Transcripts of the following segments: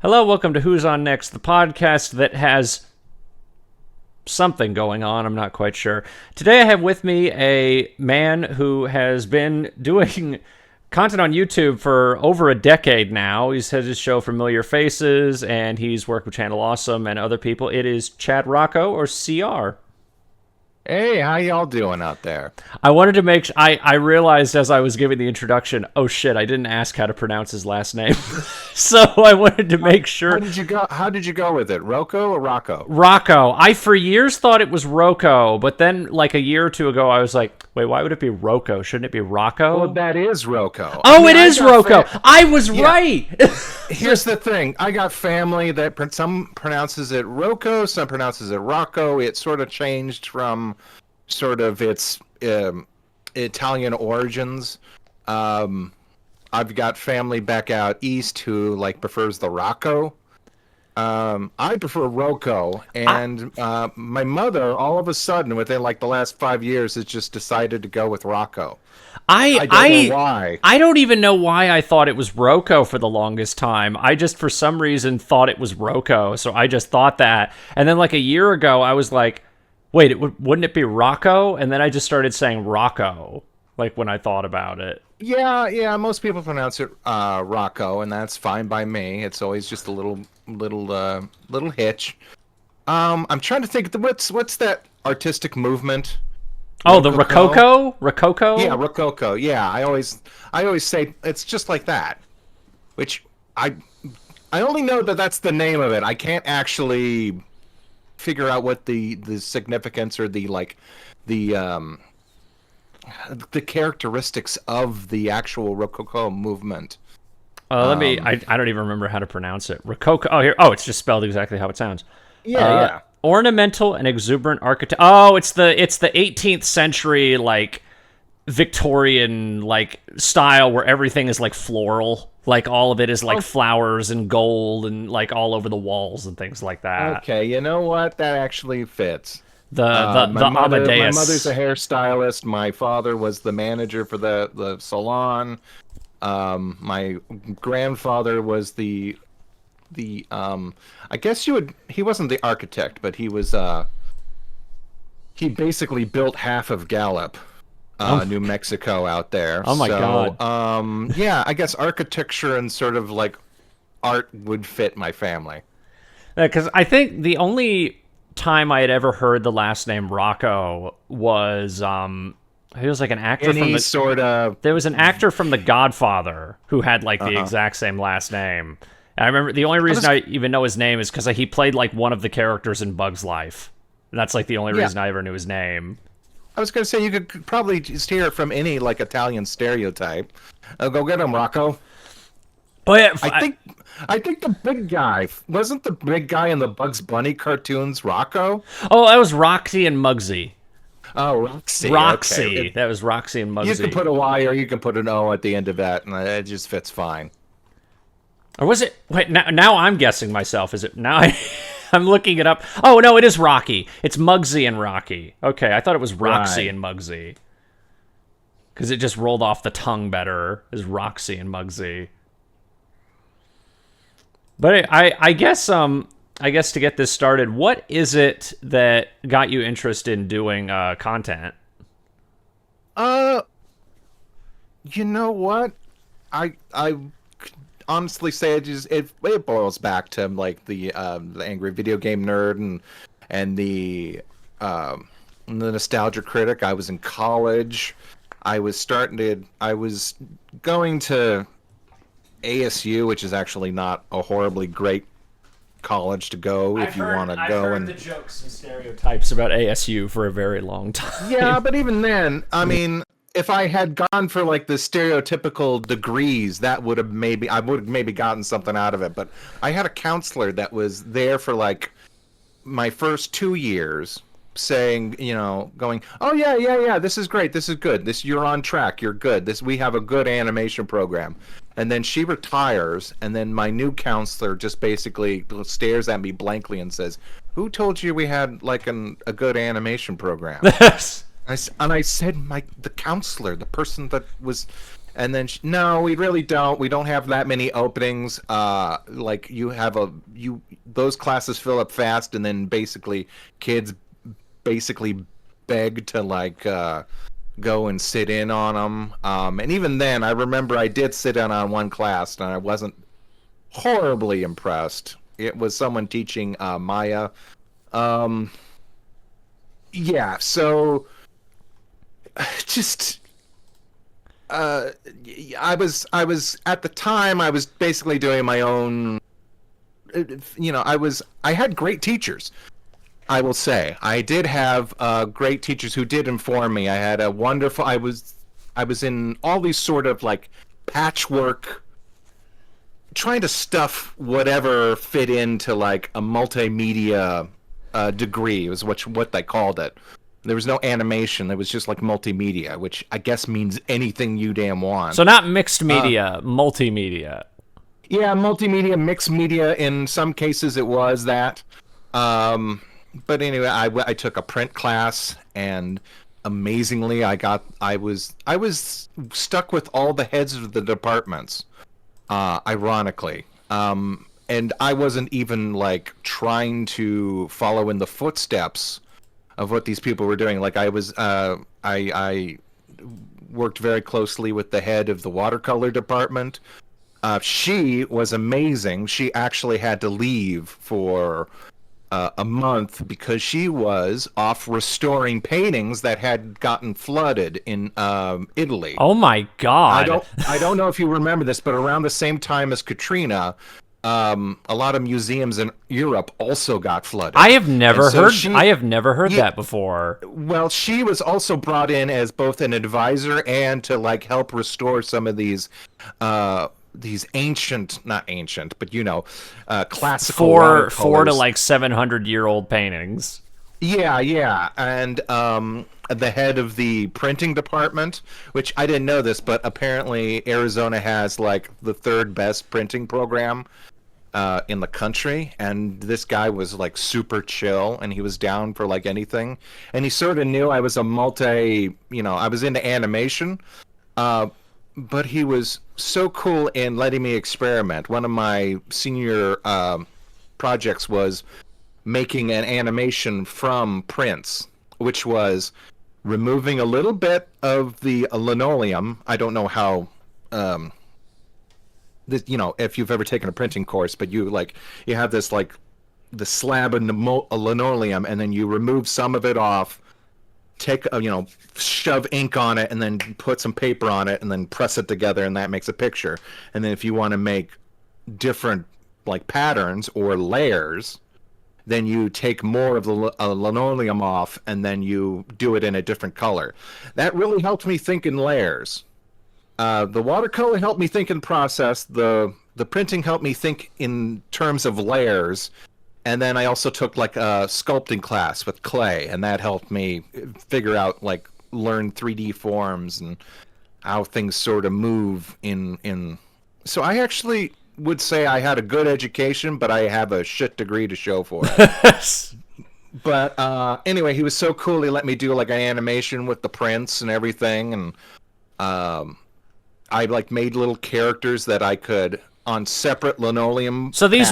Hello, welcome to Who's On Next, the podcast that has something going on. I'm not quite sure. Today I have with me a man who has been doing content on YouTube for over a decade now. He's had his show Familiar Faces, and he's worked with Channel Awesome and other people. It is Chad Rocco, or CR. Hey, how y'all doing out there? I wanted to make I realized as I was giving the introduction, oh shit, I didn't ask how to pronounce his last name. So I wanted to make sure. How did you go with it? Rocco or Rocco? Rocco. I for years thought it was Rocco, but then like a year or two ago I was like, wait, why would it be Rocco? Shouldn't it be Rocco? Well, that is Rocco. Oh, it is Rocco. I was right. Here's the thing. I got family that some pronounces it Rocco, some pronounces it Rocco. It sort of changed from sort of its Italian origins. I've got family back out east who prefers the Rocco. I prefer Rocco, and my mother, all of a sudden, within the last 5 years, has just decided to go with Rocco. I don't know why. I don't even know why I thought it was Rocco for the longest time. I just, for some reason, thought it was Rocco, so I just thought that. And then a year ago, I was like, wait, wouldn't it be Rocco? And then I just started saying Rocco, when I thought about it. Yeah, most people pronounce it Rocco, and that's fine by me. It's always just a little hitch. I'm trying to think, what's that artistic movement? Oh, the Rococo? Rococo? Yeah, Rococo. Yeah, I always say it's just like that. Which I only know that that's the name of it. I can't actually figure out what the significance or the characteristics of the actual Rococo movement. I don't even remember how to pronounce it. Rococo. Oh, here. Oh, it's just spelled exactly how it sounds. Yeah. Ornamental and exuberant architecture. Oh, it's the 18th century Victorian style where everything is floral. All of it is flowers and gold and all over the walls and things like that. Okay, you know what? That actually fits. The My Amadeus. mother's a hairstylist. My father was the manager for the salon. My grandfather was I guess he wasn't the architect, but he was he basically built half of Gallup, New Mexico out there. Oh my God. Yeah, I guess architecture and sort of art would fit my family. Because I think the only time I had ever heard the last name Rocco was he was an actor there was an actor from The Godfather who had the exact same last name. And I remember the only reason I even know his name is because he played one of the characters in Bug's Life. And that's the only reason I ever knew his name. I was going to say you could probably just hear it from any Italian stereotype. Go get him, Rocco. Oh yeah, I think the big guy wasn't the big guy in the Bugs Bunny cartoons. Rocco. Oh, that was Roxy and Muggsy. Oh, Roxy. Roxy. Okay. That was Roxy and Muggsy. You can put a Y or you can put an O at the end of that, and it just fits fine. Or was it? Wait, now I'm guessing myself. Is it now? I'm looking it up. Oh no, it is Rocky. It's Muggsy and Rocky. Okay, I thought it was Roxy and Muggsy because it just rolled off the tongue better as Roxy and Muggsy. But I guess to get this started, what is it that got you interested in doing content? You know what? I honestly say it boils back to the angry video game nerd and the nostalgia critic. I was in college. I was going to ASU, which is actually not a horribly great college to go if you want to go. I've heard the jokes and stereotypes about ASU for a very long time. Yeah, but even then, I mean, if I had gone for the stereotypical degrees, I would have maybe gotten something out of it. But I had a counselor that was there for my first 2 years, saying, going, oh yeah, this is great, this is good, you're on track, you're good, we have a good animation program. And then she retires, and then my new counselor just basically stares at me blankly and says, who told you we had a good animation program? And I said, the counselor, the person that was, And then no, we really don't. We don't have that many openings. Like those classes fill up fast, and then basically kids basically beg to like go and sit in on them. And even then, I remember I did sit in on one class, and I wasn't horribly impressed. It was someone teaching Maya. Yeah, so just I was at the time I was basically doing my own. I had great teachers. I will say I did have great teachers who did inform me. I had a wonderful. I was in all these sort of like patchwork, trying to stuff whatever fit into like a multimedia degree was what they called it. There was no animation. There was just like multimedia, which I guess means anything you damn want. So not mixed media, multimedia. Yeah, multimedia, mixed media. In some cases, it was that. But anyway, I took a print class, and amazingly, I was stuck with all the heads of the departments. Ironically, and I wasn't even like trying to follow in the footsteps of what these people were doing. Like I was, I worked very closely with the head of the watercolor department. She was amazing. She actually had to leave for a month because she was off restoring paintings that had gotten flooded in Italy. Oh my God! I don't know if you remember this, but around the same time as Katrina, a lot of museums in Europe also got flooded. I have never heard that before. Well, she was also brought in as both an advisor and to like help restore some of these ancient, not ancient, but classical 400 to like 700-year-old paintings. Yeah, and the head of the printing department, which I didn't know this, but apparently Arizona has like the third best printing program in the country, and this guy was like super chill, and he was down for like anything, and he sort of knew I was I was into animation, but he was so cool in letting me experiment. One of my senior projects was making an animation from prints, which was removing a little bit of the linoleum. I don't know how if you've ever taken a printing course, but you have this like the slab of linoleum, and then you remove some of it off, take shove ink on it, and then put some paper on it, and then press it together, and that makes a picture. And then if you want to make different like patterns or layers, then you take more of the linoleum off, and then you do it in a different color. That really helped me think in layers. The watercolor helped me think in process. The printing helped me think in terms of layers. And then I also took like a sculpting class with clay, and that helped me figure out learn 3D forms and how things sort of move in. So I actually would say I had a good education, but I have a shit degree to show for it. But anyway, he was so cool. He let me do like an animation with the prints and everything, and I like made little characters that I could on separate linoleum. So these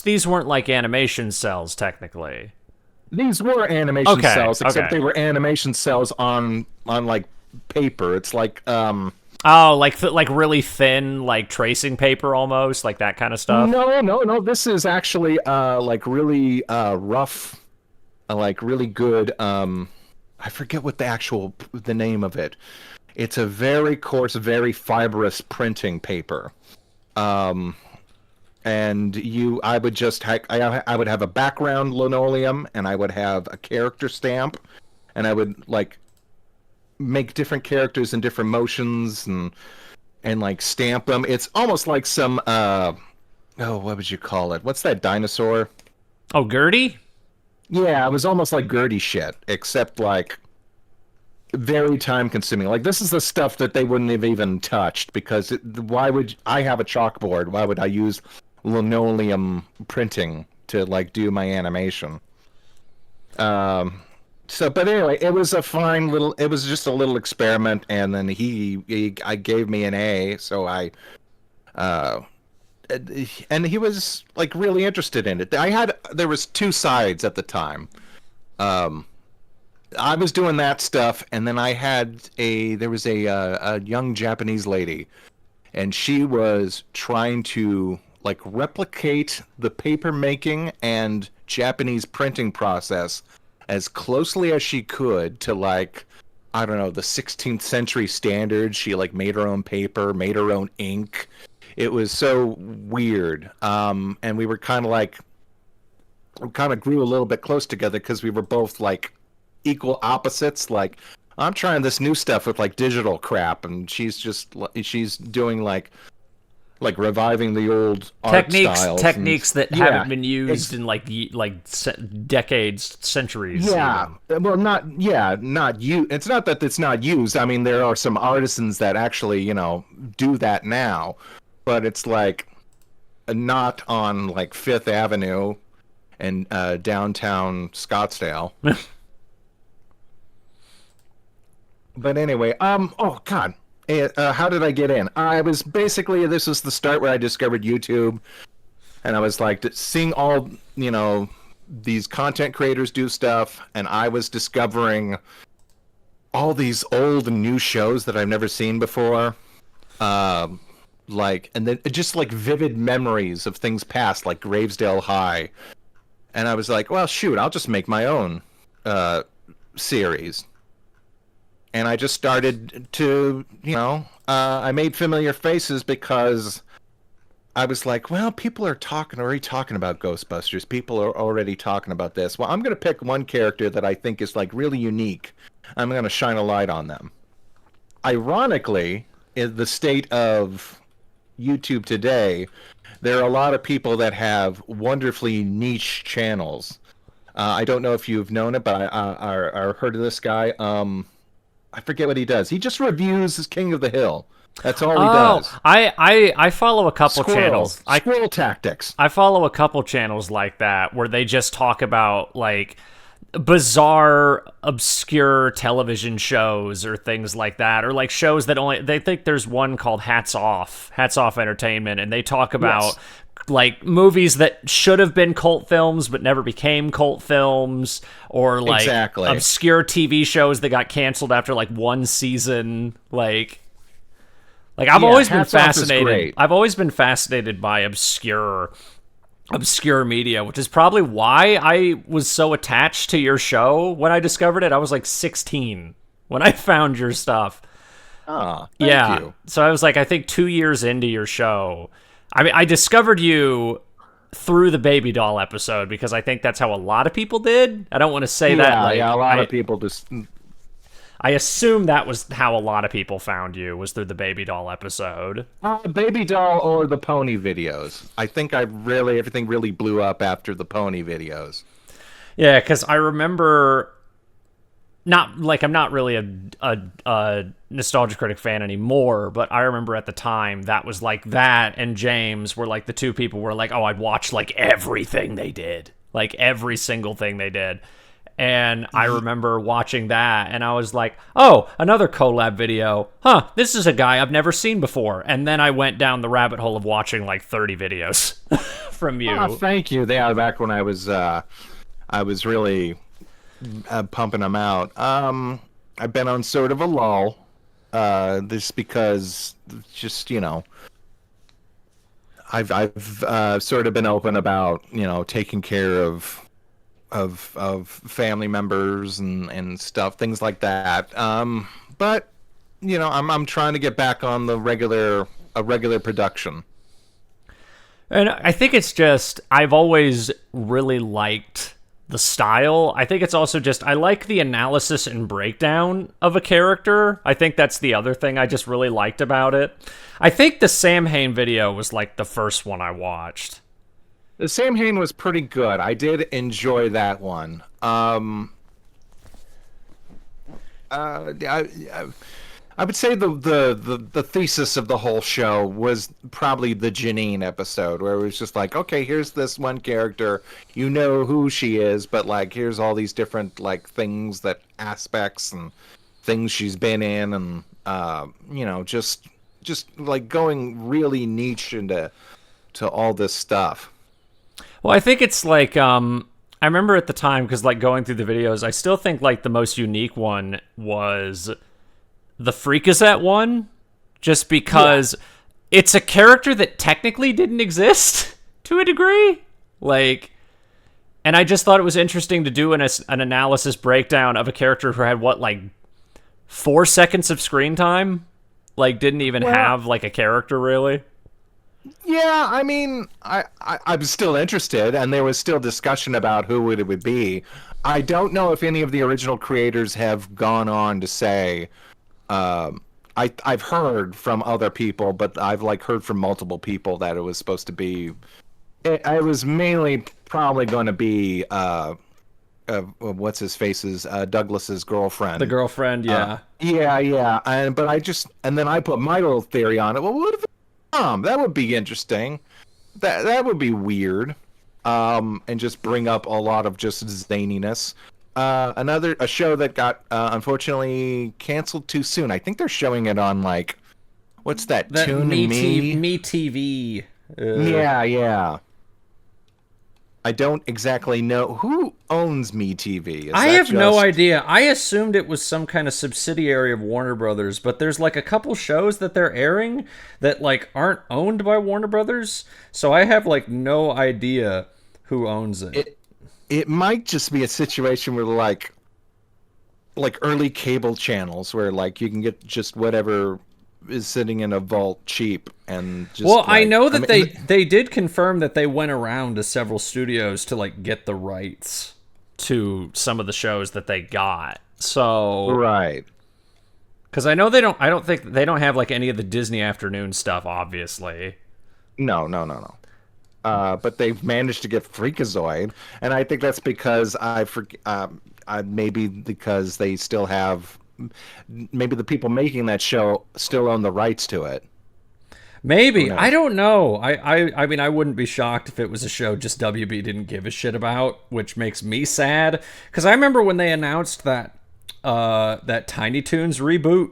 these weren't like animation cells technically. These were animation cells, except they were animation cells on like paper. It's like like really thin, like tracing paper almost, like that kind of stuff. No. This is actually like really rough, like really good. I forget what the name of it. It's a very coarse, very fibrous printing paper. And I would just I would have a background linoleum, and I would have a character stamp, and I would like make different characters in different motions and like stamp them. It's almost like some what would you call it? What's that dinosaur? Oh, Gertie? Yeah, it was almost like Gertie shit, except like very time consuming. Like this is the stuff that they wouldn't have even touched, because why would I have a chalkboard? Why would I use linoleum printing to like do my animation? So, but anyway, it was a fine little. It was just a little experiment, and then I gave me an A, so uh, and he was like really interested in it. There was two sides at the time. Um, I was doing that stuff, and then there was a young Japanese lady, and she was trying to like replicate the paper making and Japanese printing process as closely as she could to, like, I don't know, the 16th century standards. She like made her own paper, made her own ink. It was so weird. And we kind of grew a little bit close together because we were both like equal opposites. Like, I'm trying this new stuff with like digital crap, and she's doing like reviving the old art styles, techniques that haven't been used in like decades, centuries. Yeah, even. Well, not you. It's not that it's not used. I mean, there are some artisans that actually do that now, but it's like not on like Fifth Avenue and downtown Scottsdale. But anyway, oh God. How did I get in? This was the start where I discovered YouTube, and I was like seeing all these content creators do stuff, and I was discovering all these old and new shows that I've never seen before, and then just like vivid memories of things past, like Gravesdale High, and I was like, well, shoot, I'll just make my own series. And I just started to, I made Familiar Faces because I was like, well, people are already talking about Ghostbusters. People are already talking about this. Well, I'm going to pick one character that I think is like really unique. I'm going to shine a light on them. Ironically, in the state of YouTube today, there are a lot of people that have wonderfully niche channels. I don't know if you've known it, but I heard of this guy. I forget what he does. He just reviews his King of the Hill. That's all he does. I follow a couple channels. Squirrel tactics. I follow a couple channels like that where they just talk about like bizarre, obscure television shows or things like that, or like shows that they think there's one called Hats Off Entertainment, and they talk about like movies that should have been cult films but never became cult films, or like obscure TV shows that got canceled after like one season. Like I've always been fascinated. I've always been fascinated by obscure media, which is probably why I was so attached to your show when I discovered it. I was like 16 when I found your stuff. Oh, thank you. So I was like, I think 2 years into your show. I mean, I discovered you through the Baby Doll episode because I think that's how a lot of people did. I don't want to say that. Yeah, a lot of people just... I assume that was how a lot of people found you, was through the Baby Doll episode. Baby Doll or the Pony videos. I think everything really blew up after the Pony videos. Yeah, because I remember... I'm not really a Nostalgia Critic fan anymore, but I remember at the time that was like that and James were like the two people were like, oh, I'd watch like everything they did, like every single thing they did. And I remember watching that and I was like, oh, another collab video. Huh, this is a guy I've never seen before. And then I went down the rabbit hole of watching like 30 videos from you. Oh, thank you. Yeah, back when I was really... pumping them out. I've been on sort of a lull, this because just I've sort of been open about taking care of family members and stuff, things like that. But I'm trying to get back on a regular production. And I think it's just I've always really liked the style. I think it's also just I like the analysis and breakdown of a character. I think that's the other thing I just really liked about it. I think the Sam Hain video was like the first one I watched. The Sam Hain was pretty good. I did enjoy that one. I would say the thesis of the whole show was probably the Janine episode, where it was just like, okay, here's this one character, you know who she is, but like here's all these different like things that aspects and things she's been in, and just like going really niche into all this stuff. Well, I think it's like I remember at the time, because like going through the videos, I still think like the most unique one was the Freakazoid one, just because it's a character that technically didn't exist to a degree. Like, and I just thought it was interesting to do an analysis breakdown of a character who had like 4 seconds of screen time, like didn't even have like a character really. Yeah, I mean, I'm still interested, and there was still discussion about who it would be. I don't know if any of the original creators have gone on to say. I've heard from other people, but I've like heard from multiple people that it was supposed to be. It was mainly probably going to be what's his face's Douglas's girlfriend. The girlfriend, yeah, yeah, and then I put my little theory on it. Well, what if it's Tom? That would be interesting. That would be weird. And just bring up a lot of just zaniness. A show that got unfortunately canceled too soon. I think they're showing it on like, what's that? Toon Me? Me TV. Yeah. I don't exactly know who owns Me TV. I have no idea. I assumed it was some kind of subsidiary of Warner Brothers, but there's like a couple shows that they're airing that like aren't owned by Warner Brothers, so I have like no idea who owns it. It might just be a situation where like early cable channels where like you can get just whatever is sitting in a vault cheap and just. Well, I know that they did confirm that they went around to several studios to like get the rights to some of the shows that they got. So right. Because I know I don't think they don't have like any of the Disney afternoon stuff, obviously. No. But they've managed to get Freakazoid, and I think that's because maybe because they still have, maybe the people making that show still own the rights to it. Maybe. I don't know. I mean, I wouldn't be shocked if it was a show just WB didn't give a shit about, which makes me sad. Because I remember when they announced that Tiny Toons reboot,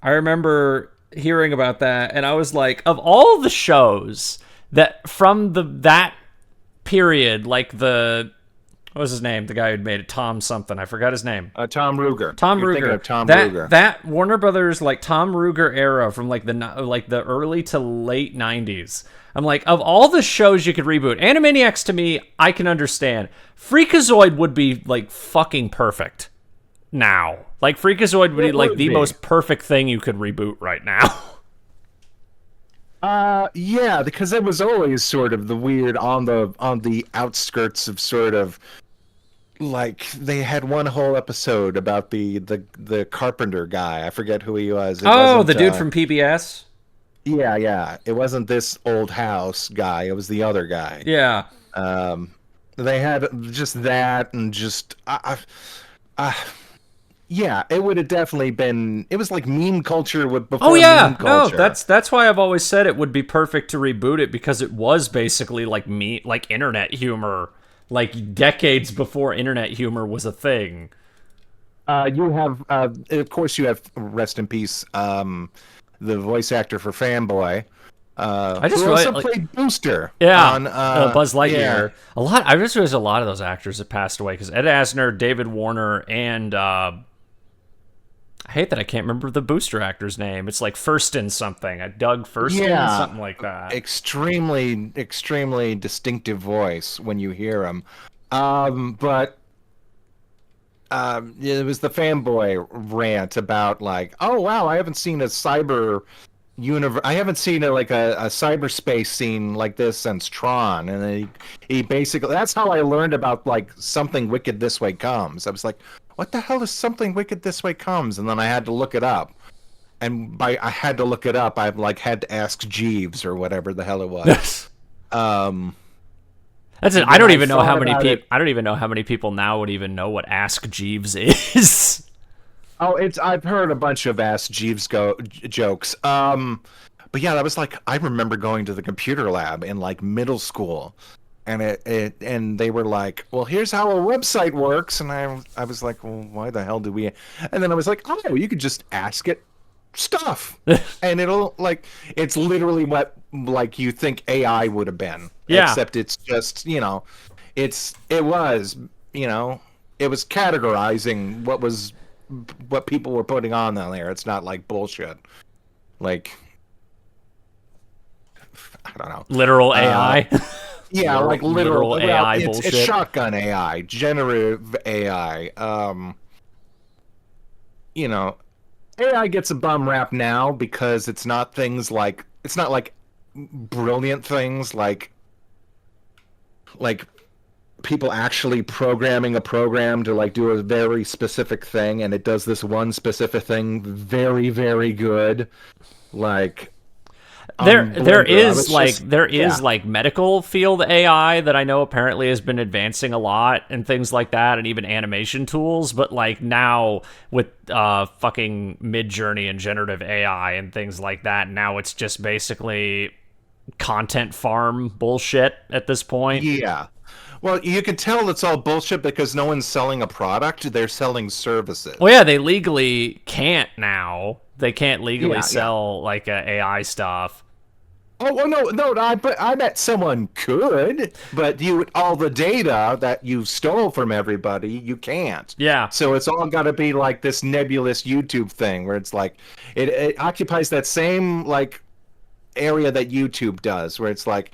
I remember hearing about that, and I was like, of all the shows that from that period, like what was his name? The guy who made it, Tom something. I forgot his name. Tom Ruegger. Tom Ruegger. Ruegger. That Warner Brothers like Tom Ruegger era from like the early to late 90s. I'm like, of all the shows you could reboot, Animaniacs to me, I can understand. Freakazoid would be like fucking perfect now. Like Freakazoid would be like the most perfect thing you could reboot right now. Yeah, because it was always sort of the weird on the outskirts of sort of like they had one whole episode about the carpenter guy. I forget who he was. The dude from PBS. Yeah. It wasn't this old house guy. It was the other guy. Yeah. They had just that and just yeah, it would have definitely been. It was like meme culture before meme culture. No, that's why I've always said it would be perfect to reboot it, because it was basically like internet humor, like decades before internet humor was a thing. You have, of course, you have rest in peace, the voice actor for Fanboy. I just who really also played Booster. Yeah, on Buzz Lightyear. Yeah. I just realized a lot of those actors have passed away, because Ed Asner, David Warner, and I hate that I can't remember the Booster actor's name. It's like Furston something. Doug Furston, something like that. Extremely, extremely distinctive voice when you hear him. But it was the Fanboy rant about like, oh wow, I haven't seen a cyber universe. I haven't seen a cyberspace scene like this since Tron, and he basically, that's how I learned about like Something Wicked This Way Comes. I was like, what the hell is Something Wicked This Way Comes? And then I had to look it up. And by I had to look it up, I like had to ask Jeeves or whatever the hell it was. That's it. I don't even know how many people. I don't even know how many people now would even know what Ask Jeeves is. Oh, I've heard a bunch of Ask Jeeves jokes. But yeah, that was like I remember going to the computer lab in like middle school, and and they were like, "Well, here's how a website works," and I was like, "Well, why the hell do we?" And then I was like, "Oh, you could just ask it stuff, and it'll like it's literally what like you think AI would have been, Yeah. except it's just it was it was categorizing what people were putting on there. It's not like bullshit. Like I don't know. Literal AI. Yeah, like literal AI it's, bullshit. It's shotgun AI, generative AI. AI gets a bum rap now because it's not like brilliant things like people actually programming a program to like do a very specific thing, and it does this one specific thing very, very good. Like there is like medical field AI that I know apparently has been advancing a lot and things like that, and even animation tools. But like now with fucking Midjourney and generative AI and things like that, now it's just basically content farm bullshit at this point. Yeah. Well, you can tell it's all bullshit because no one's selling a product; they're selling services. Well, yeah, they legally can't now. They can't legally sell like AI stuff. Oh well, no. I bet someone could, but all the data that you stole from everybody, you can't. Yeah. So it's all got to be like this nebulous YouTube thing where it's like it occupies that same like area that YouTube does, where it's like,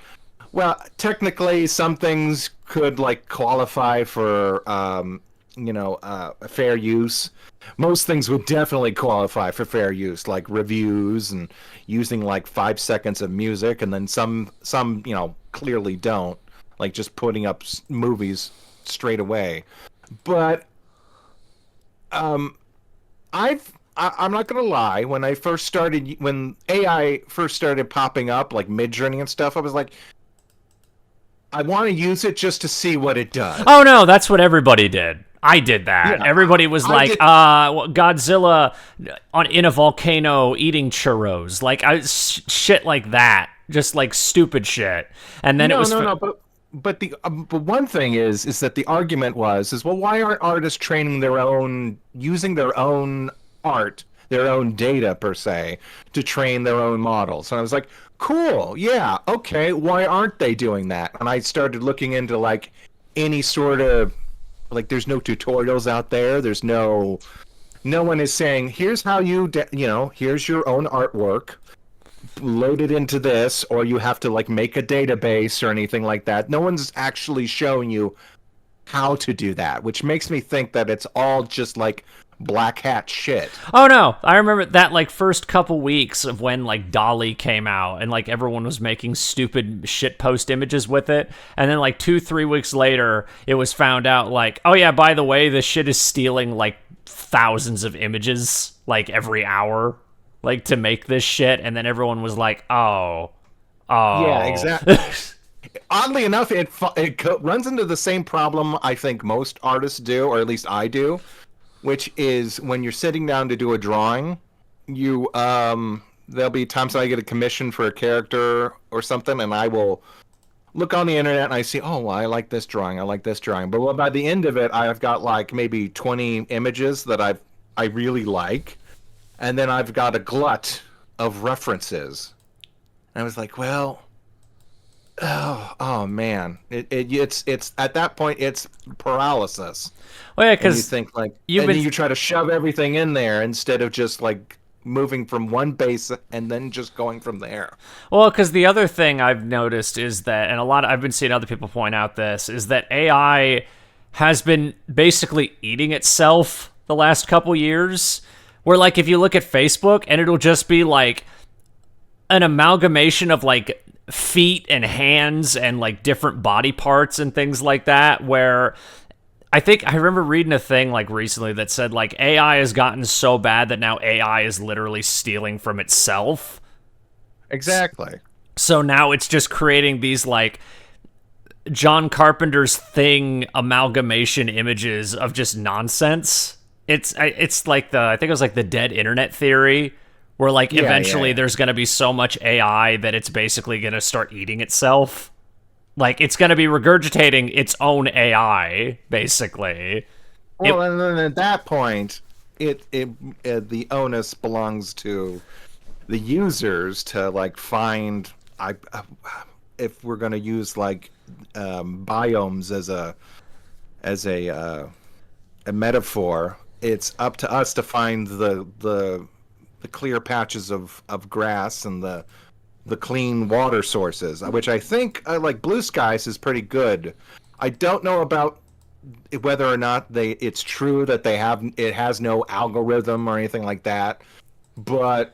well, technically some things could like qualify for fair use. Most things would definitely qualify for fair use, like reviews and using like 5 seconds of music, and then some clearly don't, like just putting up movies straight away. But I'm not gonna lie. When AI first started popping up, like Midjourney and stuff, I was like, I want to use it just to see what it does. Oh no, that's what everybody did. I did that. Yeah, everybody was like, Godzilla in a volcano eating churros, like shit like that, just like stupid shit. And then But the one thing is that the argument is well, why aren't artists using their own art, their own data per se, to train their own models? And I was like, cool, yeah, okay, why aren't they doing that? And I started looking into like any sort of like, there's no tutorials out there. There's no one is saying, here's how here's your own artwork, load it into this, or you have to like make a database or anything like that. No one's actually showing you how to do that, which makes me think that it's all just like black hat shit. Oh no, I remember that like first couple weeks of when like DALL-E came out and like everyone was making stupid shit post images with it, and then like 2-3 weeks later it was found out like, oh yeah, by the way, this shit is stealing like thousands of images like every hour like to make this shit, and then everyone was like, oh yeah, exactly. Oddly enough, it runs into the same problem I think most artists do, or at least I do, which is when you're sitting down to do a drawing, there'll be times I get a commission for a character or something, and I will look on the internet and I see, oh, well, I like this drawing, but by the end of it, I've got like maybe 20 images that I really like, and then I've got a glut of references. And I was like, well, oh man, it's at that point it's paralysis. Well, yeah, because you think like, you try to shove everything in there instead of just like moving from one base and then just going from there. Well, because the other thing I've noticed is that, and I've been seeing other people point out this, is that AI has been basically eating itself the last couple years. Where like if you look at Facebook and it'll just be like an amalgamation of like feet and hands and like different body parts and things like that, where I remember reading a thing like recently that said like AI has gotten so bad that now AI is literally stealing from itself. Exactly. So now it's just creating these like John Carpenter's Thing amalgamation images of just nonsense It's like I think it was like the dead internet theory, where like eventually there's going to be so much AI that it's basically going to start eating itself. Like it's going to be regurgitating its own AI, basically. Well, and then at that point, the onus belongs to the users to like find. If we're going to use like biomes as a metaphor, it's up to us to find the clear patches of grass and the clean water sources, which I think like Blue Skies is pretty good. I don't know about whether or not it's true that it has no algorithm or anything like that, but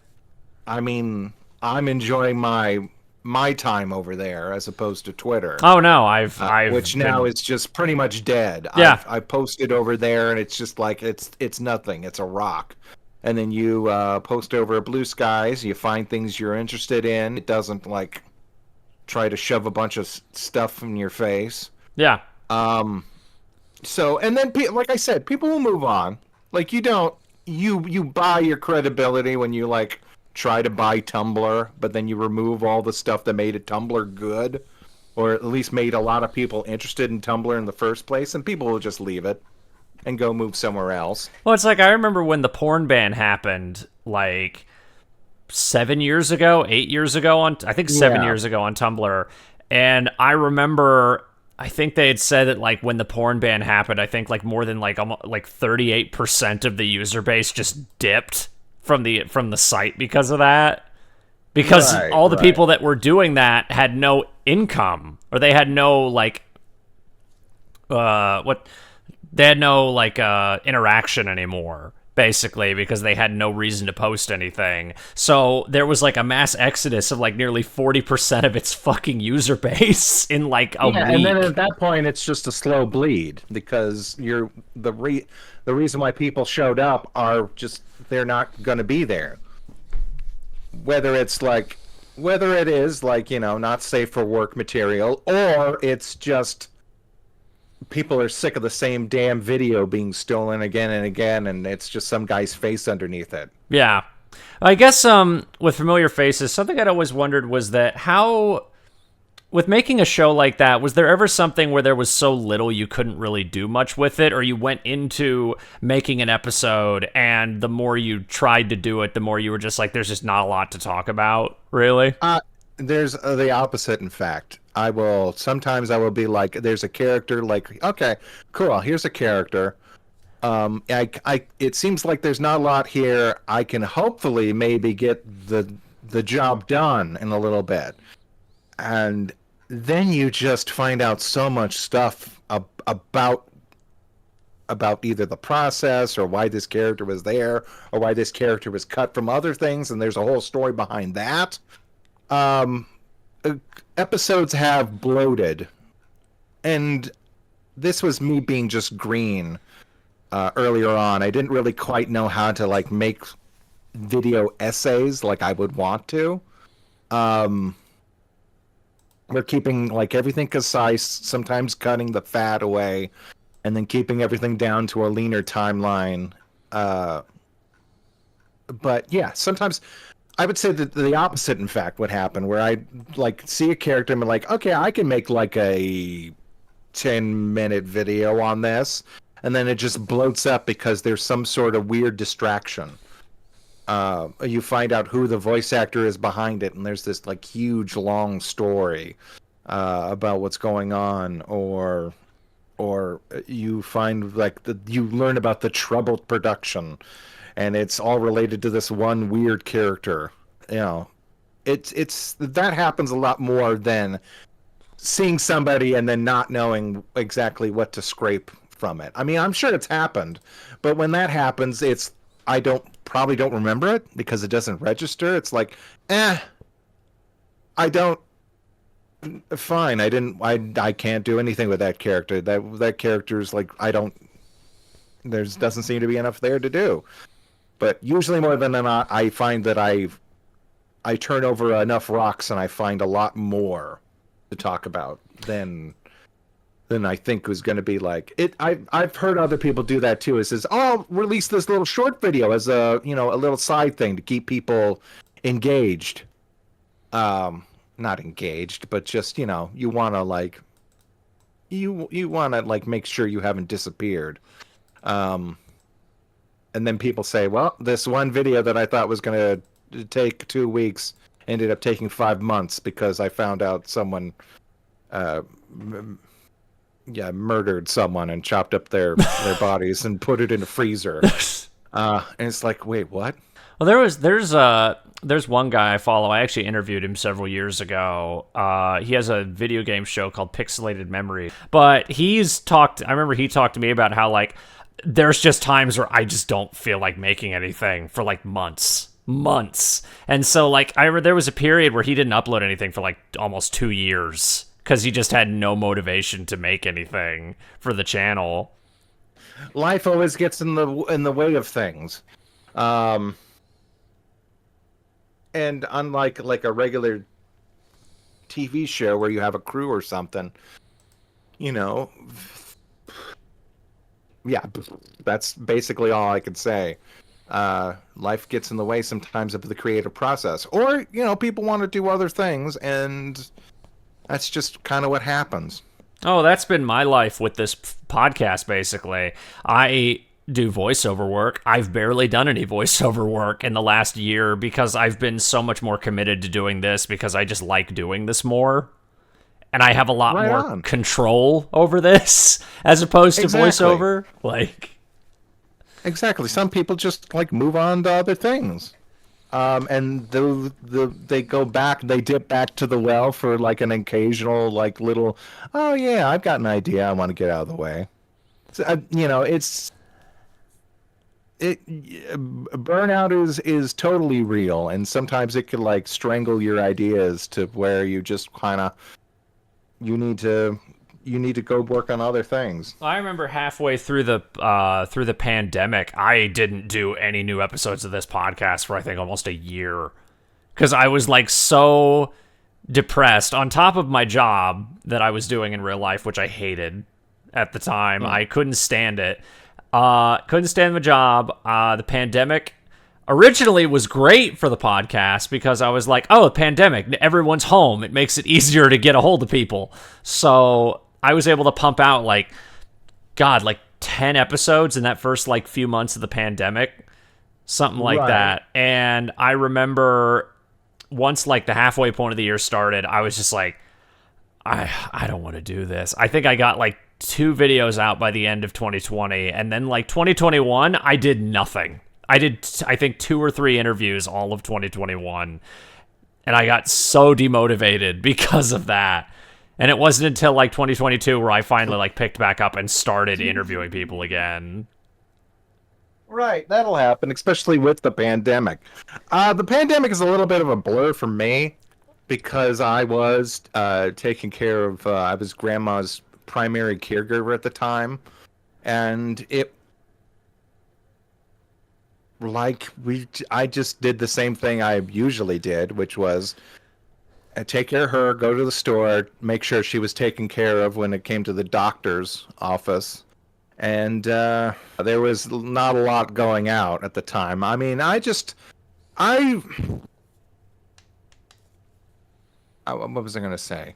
I mean, I'm enjoying my time over there as opposed to Twitter. Oh no, I've which now is just pretty much dead. Yeah, I posted over there, and it's just like it's nothing. It's a rock. And then you post over Blue Skies. You find things you're interested in. It doesn't like try to shove a bunch of stuff in your face. Yeah. So, and then like I said, people will move on. Like you buy your credibility when you like try to buy Tumblr, but then you remove all the stuff that made it Tumblr good, or at least made a lot of people interested in Tumblr in the first place, and people will just leave it and go move somewhere else. Well, it's like I remember when the porn ban happened, like 7 years ago, 8 years ago I think 7 years ago on Tumblr, and I remember I think they had said that like when the porn ban happened, I think like more than like almost like 38% of the user base just dipped from the site because of that. Because all the people that were doing that had no income, or they had no like they had no like interaction anymore, basically, because they had no reason to post anything. So there was like a mass exodus of like nearly 40% of its fucking user base in like a week. And then at that point, it's just a slow bleed, because the reason why people showed up are just they're not going to be there. Whether it is like, not safe for work material, or it's just people are sick of the same damn video being stolen again and again, and it's just some guy's face underneath it. Yeah. I guess with familiar faces, something I'd always wondered was that how, with making a show like that, was there ever something where there was so little you couldn't really do much with it, or you went into making an episode and the more you tried to do it, the more you were just like, there's just not a lot to talk about, really? There's the opposite, in fact. Sometimes I will be like, there's a character, like, okay, cool, here's a character. It seems like there's not a lot here. I can hopefully maybe get the job done in a little bit. And then you just find out so much stuff about either the process, or why this character was there, or why this character was cut from other things, and there's a whole story behind that. Episodes have bloated, and this was me being just green earlier on. I didn't really quite know how to like make video essays like I would want to. We're keeping like everything concise, sometimes cutting the fat away, and then keeping everything down to a leaner timeline. But yeah, sometimes I would say that the opposite, in fact, would happen, where I like see a character and be like, okay, I can make like a 10-minute video on this, and then it just bloats up because there's some sort of weird distraction. You find out who the voice actor is behind it, and there's this like huge long story about what's going on, or you find like you learn about the troubled production, and it's all related to this one weird character. It's that happens a lot more than seeing somebody and then not knowing exactly what to scrape from it. I mean, I'm sure it's happened, but when that happens, I probably don't remember it because it doesn't register. It's like, I don't. Fine, I can't do anything with that character. That character's like, doesn't seem to be enough there to do. But usually more than not, I find that I turn over enough rocks and I find a lot more to talk about than then I think was going to be like it. I've heard other people do that too. It says, "Oh, I'll release this little short video as a a little side thing to keep people engaged." Not engaged, but just you want to like you want to like make sure you haven't disappeared. And then people say, "Well, this one video that I thought was going to take 2 weeks ended up taking 5 months because I found out someone." Murdered someone and chopped up their bodies and put it in a freezer. And it's like, wait, what? Well, there's one guy I follow. I actually interviewed him several years ago. He has a video game show called Pixelated Memory. But I remember he talked to me about how like there's just times where I just don't feel like making anything for like months. And so like there was a period where he didn't upload anything for like almost 2 years. Because he just had no motivation to make anything for the channel. Life always gets in the way of things, and unlike like a regular TV show where you have a crew or something, yeah, that's basically all I could say. Life gets in the way sometimes of the creative process, or people want to do other things and. That's just kind of what happens. Oh, that's been my life with this podcast, basically. I do voiceover work. I've barely done any voiceover work in the last year because I've been so much more committed to doing this because I just like doing this more. And I have a lot more control over this as opposed to voiceover. Exactly. Some people just like move on to other things. And they go back, they dip back to the well for like an occasional like little, oh yeah, I've got an idea, I want to get out of the way. So, burnout is totally real, and sometimes it could like strangle your ideas to where you just kind of you need to go work on other things. I remember halfway through the pandemic, I didn't do any new episodes of this podcast for I think almost a year because I was like so depressed on top of my job that I was doing in real life, which I hated at the time. I couldn't stand it. Couldn't stand the job. The pandemic originally was great for the podcast because I was like, oh, the pandemic, everyone's home. It makes it easier to get a hold of people. So I was able to pump out like 10 episodes in that first like few months of the pandemic, something like that. And I remember once like the halfway point of the year started, I was just like, I don't want to do this. I think I got like 2 videos out by the end of 2020. And then like 2021, I did nothing. I did, I think 2 or 3 interviews all of 2021. And I got so demotivated because of that. And it wasn't until like 2022 where I finally like picked back up and started interviewing people again. Right, that'll happen, especially with the pandemic. The pandemic is a little bit of a blur for me because I was taking care of, I was grandma's primary caregiver at the time. And I just did the same thing I usually did, which was take care of her, go to the store, make sure she was taken care of when it came to the doctor's office. And there was not a lot going out at the time. I mean, what was I going to say?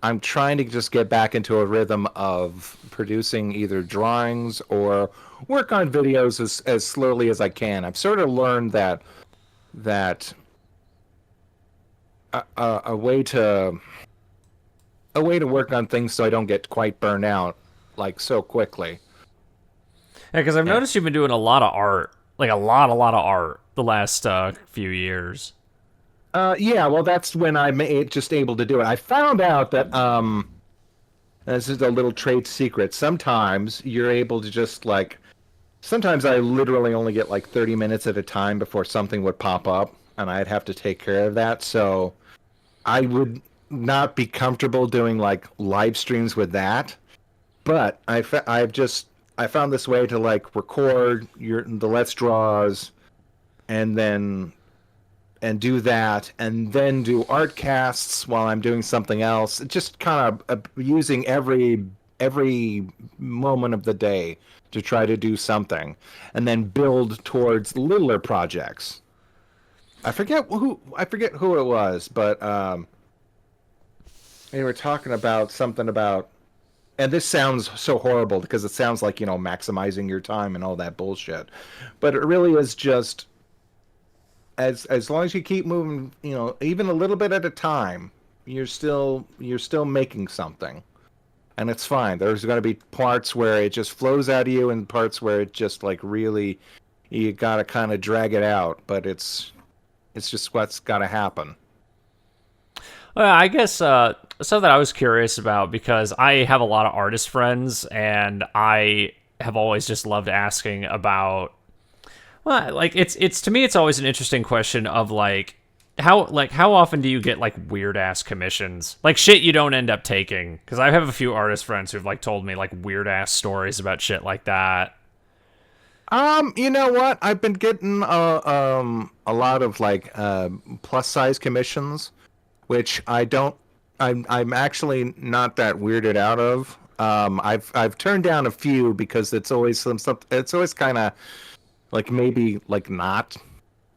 I'm trying to just get back into a rhythm of producing either drawings or work on videos as slowly as I can. I've sort of learned that a way to work on things so I don't get quite burned out like so quickly. Yeah, because I've noticed you've been doing a lot of art, like a lot of art the last few years. Yeah, well, that's when I'm just able to do it. I found out that this is a little trade secret. Sometimes you're able to just like. Sometimes I literally only get like 30 minutes at a time before something would pop up, and I'd have to take care of that. So I would not be comfortable doing like live streams with that. But I found this way to like record the Let's Draws, and then do that, and then do art casts while I'm doing something else. Just kind of using every moment of the day to try to do something, and then build towards littler projects. I forget who it was, but they were talking about something about, and this sounds so horrible because it sounds like, maximizing your time and all that bullshit, but it really is just as long as you keep moving, even a little bit at a time, you're still making something, and it's fine. There's going to be parts where it just flows out of you, and parts where it just like really, you gotta kind of drag it out. But it's just what's got to happen. Well, I guess something I was curious about, because I have a lot of artist friends, and I have always just loved asking about. Well, like it's to me, it's always an interesting question of how often do you get like weird ass commissions, like shit you don't end up taking? Because I have a few artist friends who've like told me like weird ass stories about shit like that. You know what? I've been getting a lot of like plus size commissions, which I'm actually not that weirded out of. I've turned down a few because it's always it's always kind of like maybe like not.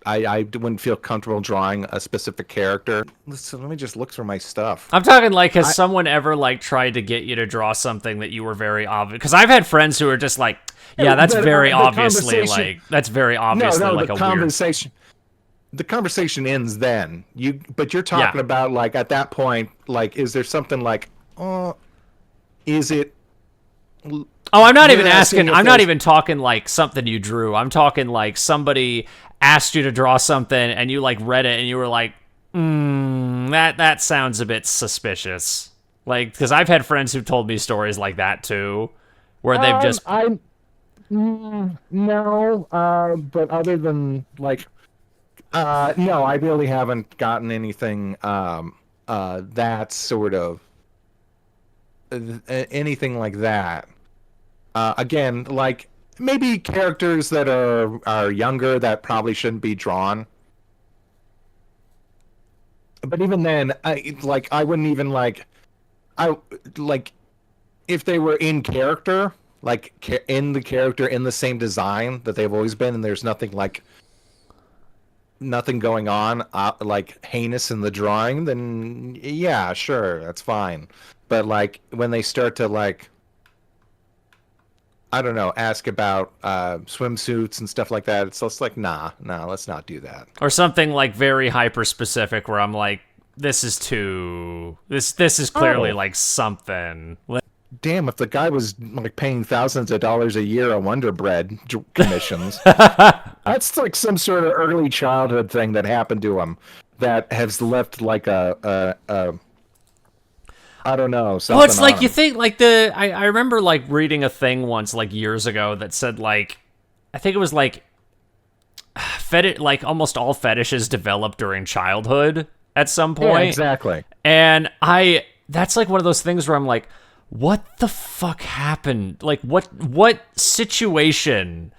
I wouldn't feel comfortable drawing a specific character. Listen, let me just look through my stuff. I'm talking like, has someone ever like tried to get you to draw something that you were very obvious? Because I've had friends who are just like, yeah, that's very obviously like a conversation. Weird. The conversation ends then. But you're talking about like at that point, like, is there something like, is it? Oh, I'm not even asking. I'm not even talking like something you drew. I'm talking like somebody asked you to draw something and you like read it and you were like, that sounds a bit suspicious. Like, because I've had friends who've told me stories like that too, where they've just. No, but other than like, no, I really haven't gotten anything that sort of anything like that. Again, like maybe characters that are younger that probably shouldn't be drawn. But even then, I wouldn't even like, if they were in character, like in the character in the same design that they've always been, and there's nothing going on like heinous in the drawing, then yeah, sure, that's fine. But like when they start to like, I don't know, ask about swimsuits and stuff like that, it's just like, nah, let's not do that. Or something like very hyper specific where I'm like, this is clearly like something. Damn, if the guy was like paying thousands of dollars a year on Wonder Bread commissions, that's like some sort of early childhood thing that happened to him that has left like a I don't know. Well, it's like you think like I remember like reading a thing once like years ago that said like, I think it was like like almost all fetishes develop during childhood at some point. Yeah, exactly. And that's like one of those things where I'm like, what the fuck happened? Like what situation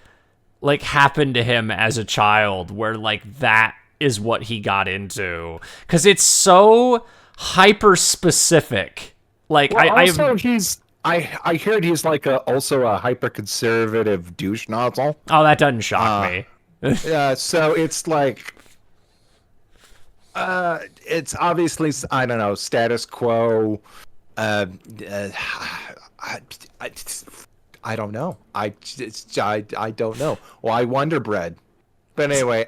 like happened to him as a child where like that is what he got into? Because it's so hyper specific. Like, well, I heard he's like also a hyper conservative douche nozzle. Oh, that doesn't shock me. Yeah, so it's like it's obviously, I don't know, status quo. I don't know. I don't know. Why Wonder Bread? But anyway,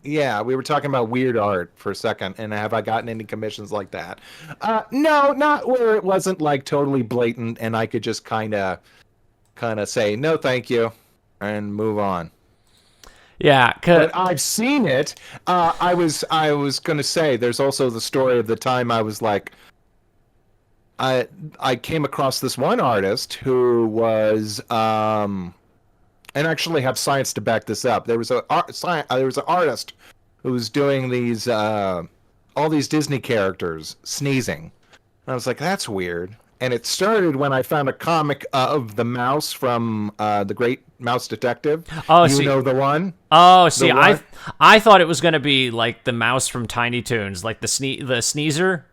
yeah, we were talking about weird art for a second, and have I gotten any commissions like that? No, not where it wasn't like totally blatant, and I could just kind of say no, thank you, and move on. Yeah, but I've seen it. I was gonna say there's also the story of the time I was like, I came across this one artist who was and actually have science to back this up. There was an artist who was doing these all these Disney characters sneezing, and I was like, that's weird. and it started when I found a comic of the mouse from the Great Mouse Detective. Oh, you know the one. Oh, see, I thought it was gonna be like the mouse from Tiny Toons, like the sneezer.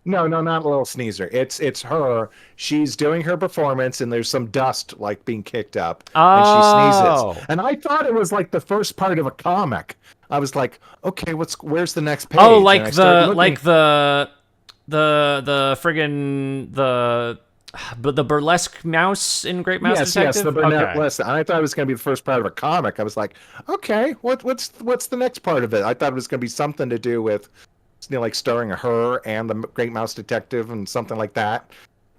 No, not a little sneezer. It's her. She's doing her performance, and there's some dust like being kicked up, and she sneezes. And I thought it was like the first part of a comic. I was like, okay, where's the next page? Oh, like the friggin' the burlesque mouse in Great Mouse Detective? Yes, the burlesque. Okay. I thought it was going to be the first part of a comic. I was like, okay, what's the next part of it? I thought it was going to be something to do with, like starring her and the Great Mouse Detective and something like that.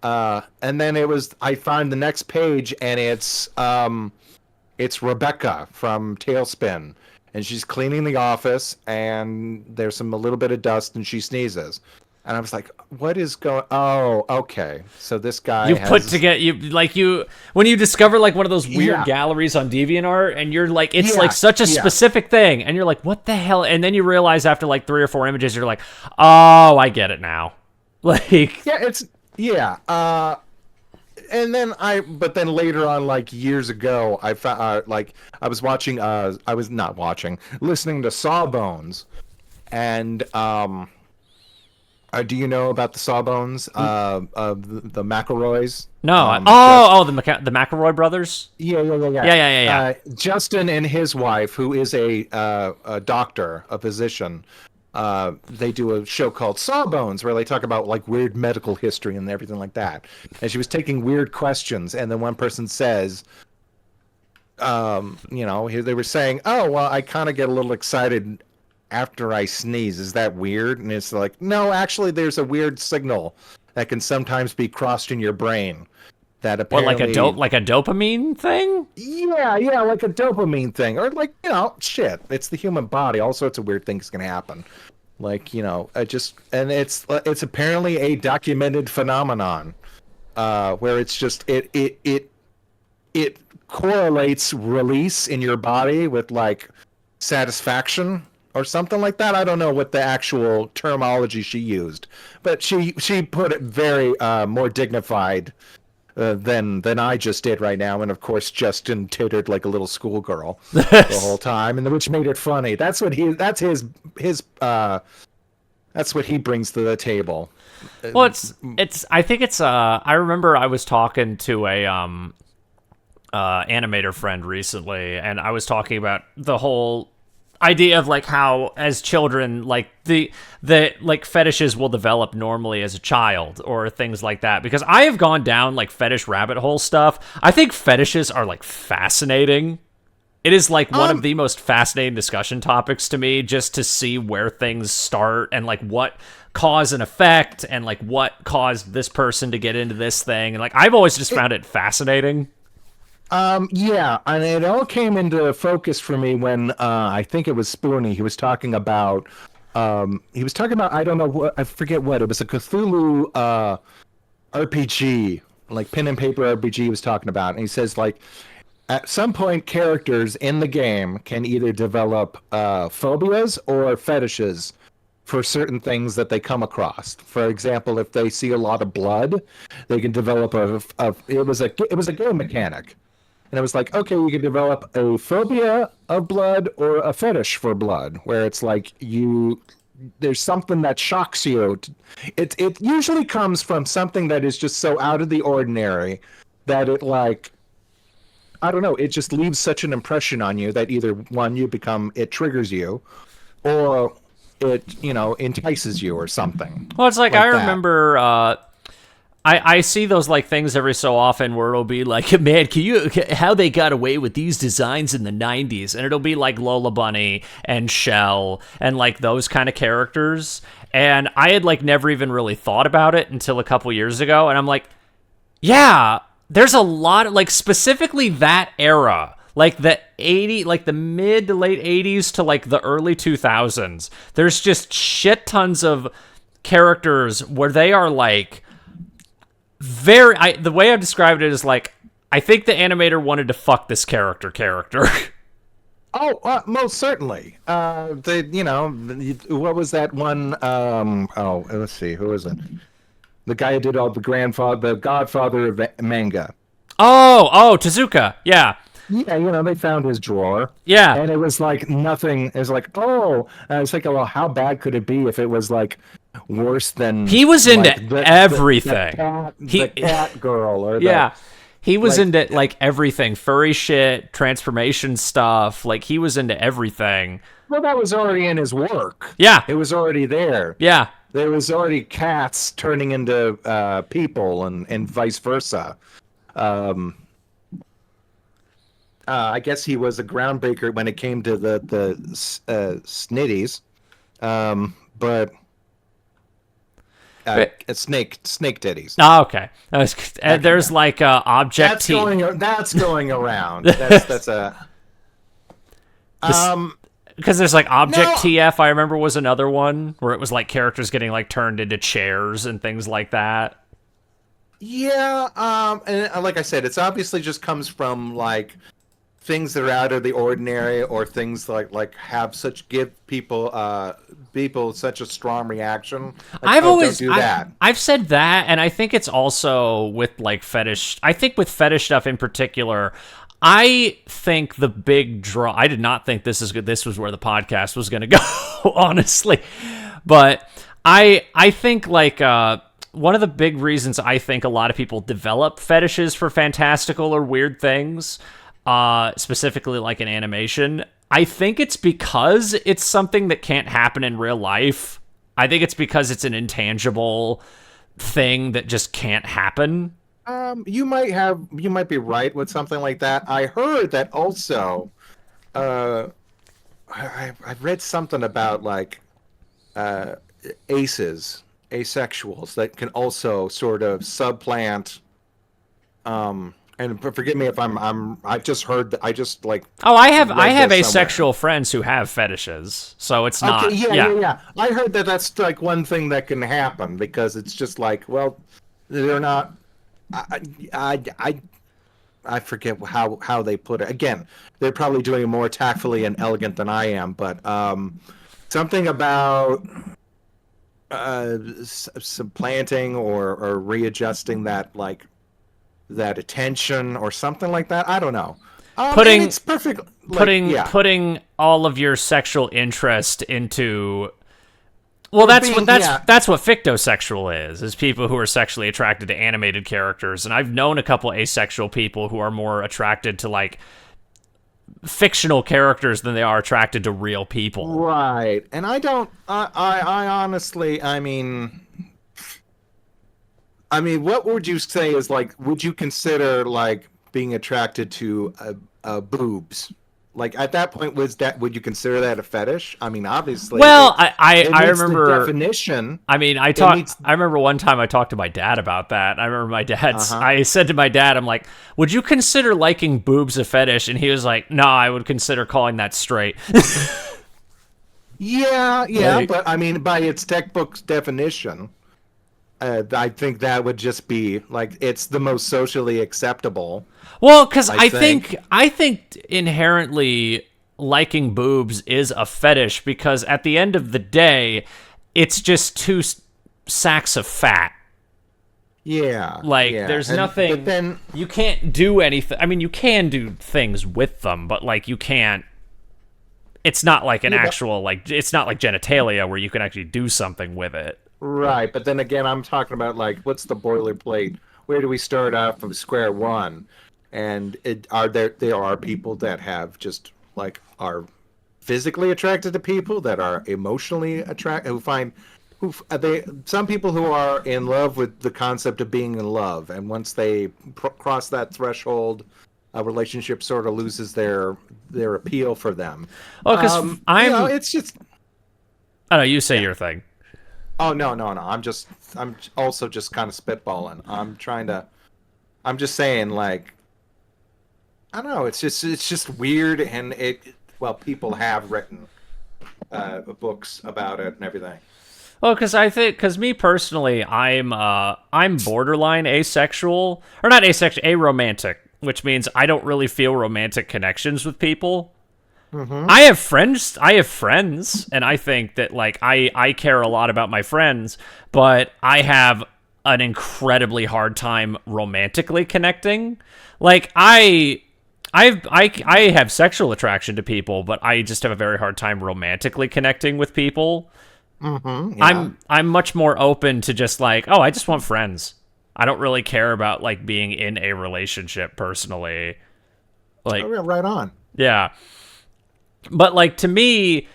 And then I find the next page, and it's Rebecca from Tailspin, and she's cleaning the office, and there's a little bit of dust, and she sneezes. And I was like, what is going... Oh, okay. So this guy put together... when you discover, like, one of those weird galleries on DeviantArt, and you're like, it's, like, such a specific thing, and you're like, what the hell? And then you realize after, like, 3 or 4 images, you're like, oh, I get it now. Like... Yeah, it's... Yeah. And then but then later on, like, years ago, I found, I was listening to Sawbones, and, do you know about the Sawbones of the McElroys? No. The McElroy brothers? Yeah. Justin and his wife, who is a doctor, a physician, they do a show called Sawbones where they talk about like weird medical history and everything like that. And she was taking weird questions, and then one person says, they were saying, oh, well, I kind of get a little excited after I sneeze. Is that weird? And it's like, no, actually, there's a weird signal that can sometimes be crossed in your brain. That apparently, like a dopamine thing? Yeah, like a dopamine thing, or like shit. It's the human body. All sorts of weird things can happen. Like it's apparently a documented phenomenon, where it's just it correlates release in your body with like satisfaction or something like that. I don't know what the actual terminology she used, but she put it very more dignified than I just did right now. And of course, Justin tittered like a little schoolgirl the whole time, and which made it funny. That's what he brings to the table. Well, I remember I was talking to a animator friend recently, and I was talking about the whole idea of like how as children like the like fetishes will develop normally as a child or things like that, because I have gone down like fetish rabbit hole stuff. I think fetishes are like fascinating. It is like one of the most fascinating discussion topics to me, just to see where things start and like what cause and effect and like what caused this person to get into this thing, and like I've always just found it fascinating. Yeah, and it all came into focus for me when I think it was Spoony. He was talking about I don't know what, I forget what it was, a Cthulhu RPG, like pen and paper RPG he was talking about, and he says like at some point characters in the game can either develop phobias or fetishes for certain things that they come across. For example, if they see a lot of blood, they can develop it was a game mechanic. And it was like, okay, you can develop a phobia of blood or a fetish for blood, where it's like there's something that shocks you. It usually comes from something that is just so out of the ordinary that it like, I don't know, it just leaves such an impression on you that either one, it triggers you, or it, entices you or something. Well, it's like I remember... I see those like things every so often where it'll be like, man, how they got away with these designs in the 90s, and it'll be like Lola Bunny and Shell and like those kind of characters, and I had like never even really thought about it until a couple years ago, and I'm like, yeah, there's a lot of like specifically that era, like the mid to late 80s to like the early 2000s. There's just shit tons of characters where they are like the way I've described it is like, I think the animator wanted to fuck this character. Oh, most certainly. What was that one? Let's see, who was it? The guy who did all the Godfather of manga. Oh, Tezuka. Yeah. Yeah, they found his drawer. Yeah. And it was like nothing. It was like, oh, and I was like, well, how bad could it be if it was like worse than he was into like, everything. The cat girl, or yeah, he was into like everything, furry shit, transformation stuff. Like he was into everything. Well, that was already in his work. Yeah, it was already there. Yeah, there was already cats turning into people, and vice versa. I guess he was a groundbreaker when it came to the snitties, but snake titties. Oh, okay. There's like object. That's going around. That's a. Because there's like Object TF, I remember, was another one where it was like characters getting like turned into chairs and things like that. Yeah, and like I said, it's obviously just comes from like things that are out of the ordinary, or things like give people such a strong reaction. Like, don't do that. I've said that, and I think it's also with like fetish. I think with fetish stuff in particular, I think the big draw. I did not think this is good. This was where the podcast was going to go, honestly. But I think like one of the big reasons I think a lot of people develop fetishes for fantastical or weird things, specifically like in animation, I think it's because it's something that can't happen in real life. I think it's because it's an intangible thing that just can't happen. You might be right with something like that. I heard that also. I read something about like asexuals that can also sort of supplant. And forgive me if I've just heard that. I just like. Oh, I have asexual friends who have fetishes, so it's not. Okay, yeah. I heard that that's like one thing that can happen, because it's just like, well, they're not. I forget how they put it. Again, they're probably doing it more tactfully and elegant than I am, but something about supplanting or readjusting that attention or something like that. I don't know. It's perfect. Putting all of your sexual interest into. Well, that's what fictosexual is people who are sexually attracted to animated characters, and I've known a couple asexual people who are more attracted to like fictional characters than they are attracted to real people. Right, and I honestly, I mean, what would you say is like? Would you consider like being attracted to boobs? Like at that point, would you consider that a fetish? I mean, obviously. Well, I remember the definition. I mean, I remember one time I talked to my dad about that. I remember my dad's. I said to my dad, I'm like, "Would you consider liking boobs a fetish?" And he was like, "No, I would consider calling that straight." yeah, but I mean, by its textbook definition, I think that would just be like it's the most socially acceptable. Well, because I think inherently liking boobs is a fetish, because at the end of the day, it's just two sacks of fat. Yeah. There's nothing. But then you can't do anything. I mean, you can do things with them, but like you can't. It's not like an actual like. It's not like genitalia where you can actually do something with it. Right, but then again, I'm talking about like what's the boilerplate? Where do we start off from square one? And there are people that have just like are physically attracted to people, that are emotionally attracted, some people who are in love with the concept of being in love, and once they cross that threshold, a relationship sort of loses their appeal for them. Oh, because it's just. I don't know. You say your thing. Oh no! I'm also just kind of spitballing. I'm just saying, like, I don't know. It's just weird, and people have written books about it and everything. Well, because me personally, I'm borderline asexual, or not asexual, aromantic, which means I don't really feel romantic connections with people. Mm-hmm. I have friends, and I think that like I care a lot about my friends, but I have an incredibly hard time romantically connecting. Like I have sexual attraction to people, but I just have a very hard time romantically connecting with people. Mm-hmm, yeah. I'm much more open to just like, oh, I just want friends. I don't really care about like being in a relationship personally. Like, oh, yeah, right on. Yeah. But like to me,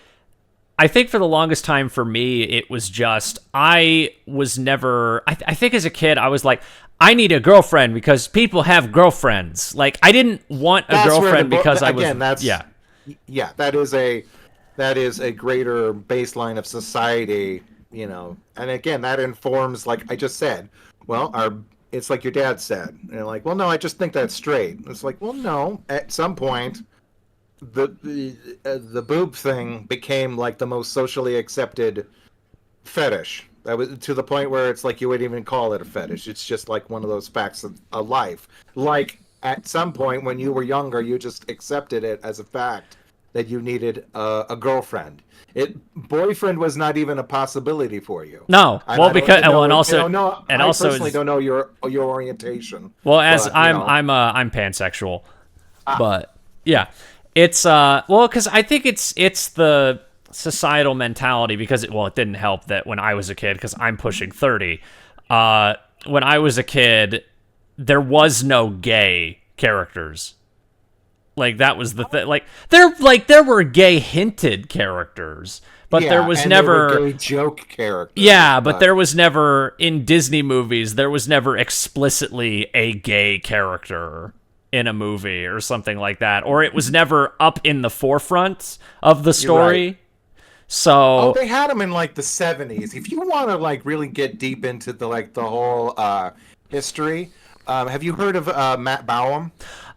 I think for the longest time for me, it was just I was never. I think as a kid, I was like, I need a girlfriend because people have girlfriends. Like I didn't want a girlfriend because I was. Yeah, that is a greater baseline of society, you know. And again, that informs, like I just said. Well, it's like your dad said. And you're like, well, no, I just think that's straight. It's like, well, no. At some point, the boob thing became like the most socially accepted fetish. That was to the point where it's like you wouldn't even call it a fetish. It's just like one of those facts of life. Like at some point when you were younger, you just accepted it as a fact that you needed a girlfriend. Boyfriend was not even a possibility for you. No, well, I personally don't know your orientation. Well, as I'm pansexual, but yeah, it's because I think it's the societal mentality because it didn't help that when I was a kid because I'm pushing 30. When I was a kid, there was no gay characters. Like that was the thing. Like there were gay hinted characters, but there was never gay joke characters. Yeah, but there was never in Disney movies. There was never explicitly a gay character in a movie or something like that, or it was never up in the forefront of the story. Right. So they had them in like the 70s. If you want to like really get deep into the whole history, have you heard of Matt Baum?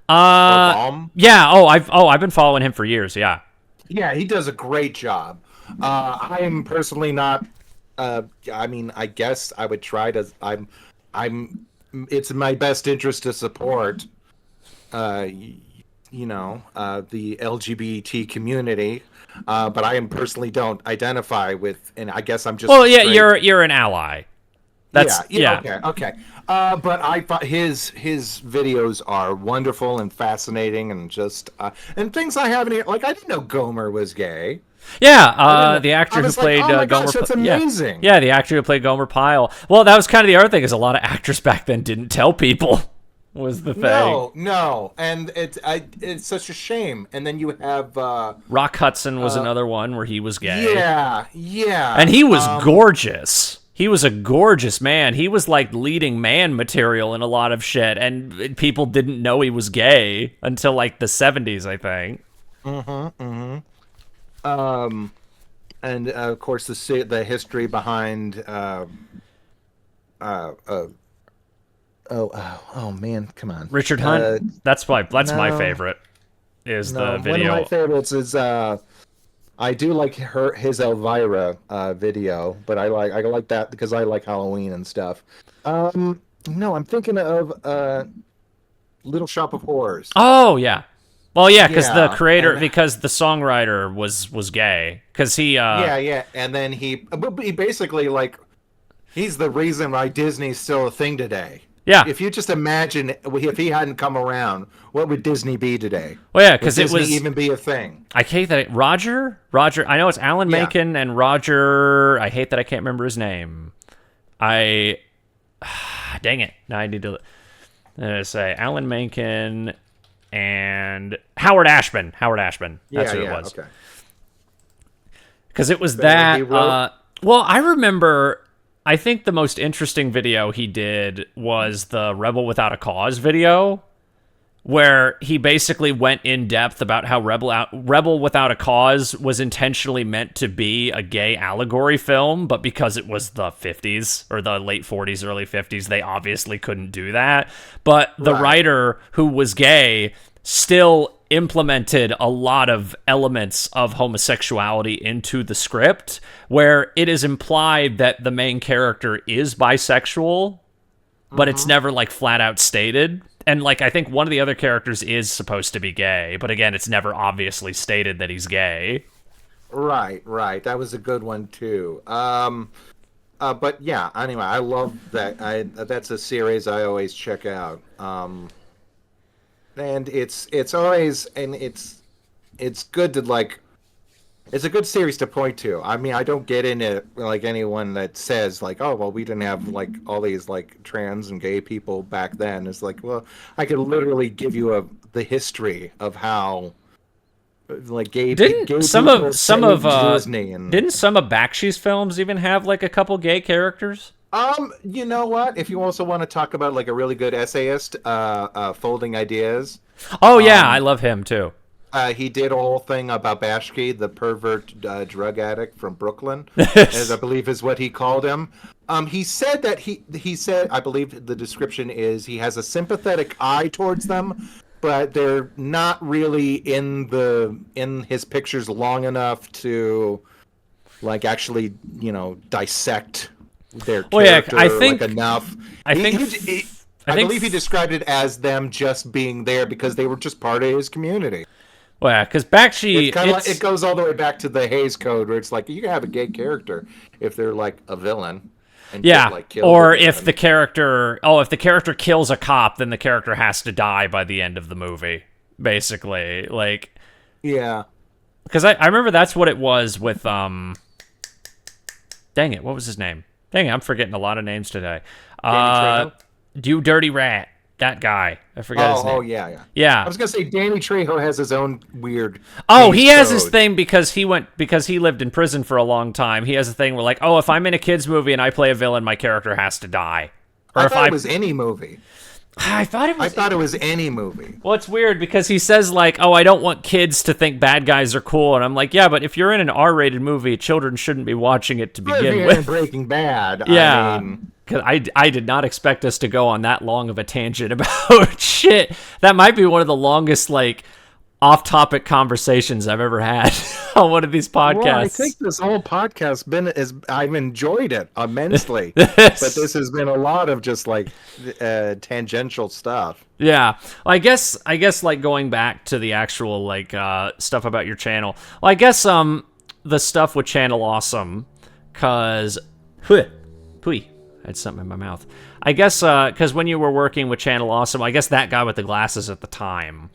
Yeah. I've been following him for years. Yeah. Yeah, he does a great job. I am personally not. I mean, I guess I would try to. It's in my best interest to support. The LGBT community, but I personally don't identify with, and I guess I'm just. Well, yeah, you're an ally. That's yeah. Okay. But I thought his videos are wonderful and fascinating, and just and things I haven't like. I didn't know Gomer was gay. Yeah, the actor who played Gomer. Gosh, that's amazing. Yeah, the actor who played Gomer Pyle. Well, that was kind of the other thing, is a lot of actors back then didn't tell people. Was the thing. No, and it's such a shame. And then you have Rock Hudson was another one where he was gay. Yeah, and he was gorgeous. He was a gorgeous man. He was like leading man material in a lot of shit, and people didn't know he was gay until like the 70s, I think. And of course the history behind oh man, come on, Richard Hunt. That's my favorite. The video. One of my favorites is I do like his Elvira video, but I like that because I like Halloween and stuff. No, I'm thinking of Little Shop of Horrors. Oh yeah. Well, yeah, because the creator, because the songwriter was gay, because he. Yeah, and then he basically he's the reason why Disney's still a thing today. Yeah. If you just imagine if he hadn't come around, what would Disney be today? Well, yeah, because it was even be a thing. I hate that Roger. I know it's Alan Menken and Roger. I hate that I can't remember his name. Dang it! Now I need to say Alan Menken and Howard Ashman. That's who it was. Okay. Because it was that. Well, I remember. I think the most interesting video he did was the Rebel Without a Cause video, where he basically went in depth about how Rebel Without a Cause was intentionally meant to be a gay allegory film, but because it was the 50s or the late 40s, early 50s, they obviously couldn't do that. But the writer, who was gay, still implemented a lot of elements of homosexuality into the script, where it is implied that the main character is bisexual, but it's never flat out stated. And I think one of the other characters is supposed to be gay, but again, it's never obviously stated that he's gay. Right. That was a good one too. But yeah, anyway, I love that. That's a series I always check out. And it's always and it's good to like. It's a good series to point to. I mean, I don't get into like anyone that says like, "Oh, well, we didn't have like all these like trans and gay people back then." It's like, well, I could literally give you the history of how like gay didn't some people of some of Disney and didn't some of Bakshi's films even have like a couple gay characters? You know what? If you also want to talk about like a really good essayist, Folding Ideas. Oh yeah, I love him too. He did a whole thing about Bashki, the pervert drug addict from Brooklyn, as I believe is what he called him. He said that he said, I believe the description is he has a sympathetic eye towards them, but they're not really in his pictures long enough to like actually, dissect their character I think enough. I believe he described it as them just being there because they were just part of his community. Well, yeah, because Bakshi, it's kind of like, it goes all the way back to the Hays Code, where it's like you can have a gay character if they're like a villain. And kill or if the character, if the character kills a cop, then the character has to die by the end of the movie, basically. Like, yeah, because I remember that's what it was with dang it, what was his name? Dang it, I'm forgetting a lot of names today. You dirty rat. That guy. I forgot his name. Oh, yeah. Yeah. I was going to say Danny Trejo has his own weird... he has his thing because he lived in prison for a long time. He has a thing where like, if I'm in a kid's movie and I play a villain, my character has to die. Or I thought it was any movie. I thought it was any movie. Well, it's weird because he says like, I don't want kids to think bad guys are cool. And I'm like, yeah, but if you're in an R-rated movie, children shouldn't be watching it to begin with. Breaking Bad. Yeah. Because I did not expect us to go on that long of a tangent about shit. That might be one of the longest, like, off-topic conversations I've ever had on one of these podcasts. Well, I think this whole podcast I've enjoyed it immensely. But this has been a lot of just, like, tangential stuff. Yeah. Well, I guess, like, going back to the actual, like, stuff about your channel. Well, I guess, the stuff with Channel Awesome, because... I had something in my mouth. I guess because when you were working with Channel Awesome, I guess that guy with the glasses at the time.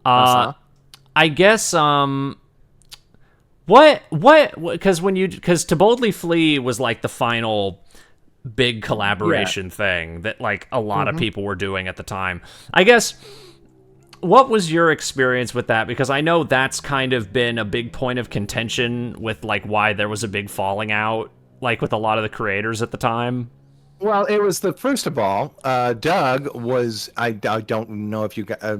I guess because To Boldly Flee was like the final big collaboration thing that like a lot of people were doing at the time. I guess what was your experience with that? Because I know that's kind of been a big point of contention with like why there was a big falling out like with a lot of the creators at the time. Well, it was first of all, Doug was, I don't know if you got, I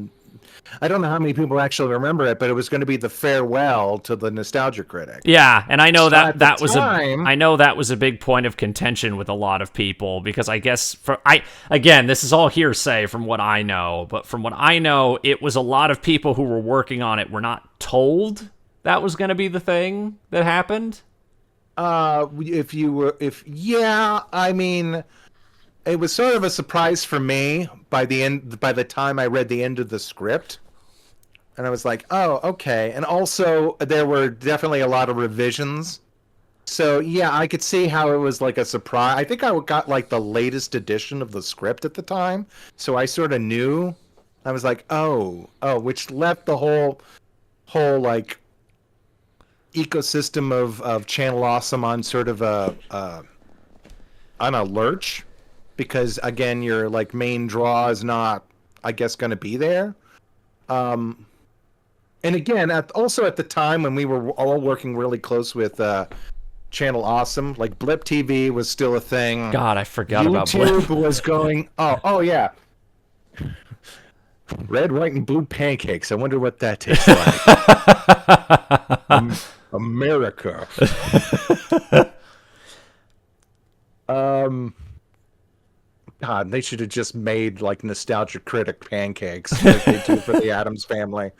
don't know how many people actually remember it, but it was going to be the farewell to the Nostalgia Critic. Yeah, and I know that was a big point of contention with a lot of people because I guess again, this is all hearsay from what I know, but from what I know, it was a lot of people who were working on it were not told that was going to be the thing that happened. I mean, it was sort of a surprise for me by the time I read the end of the script. And I was like, oh, okay. And also there were definitely a lot of revisions. So yeah, I could see how it was like a surprise. I think I got like the latest edition of the script at the time. So I sort of knew. I was like, oh, which left the whole like ecosystem of Channel Awesome on sort of on a lurch, because again your like main draw is not, I guess, going to be there. And again, also at the time when we were all working really close with Channel Awesome, like Blip TV was still a thing. God, I forgot about Blip. YouTube was going. Oh yeah. Red, white, and blue pancakes. I wonder what that tastes like. America. God, they should have just made like Nostalgia Critic pancakes like they do for the Addams Family.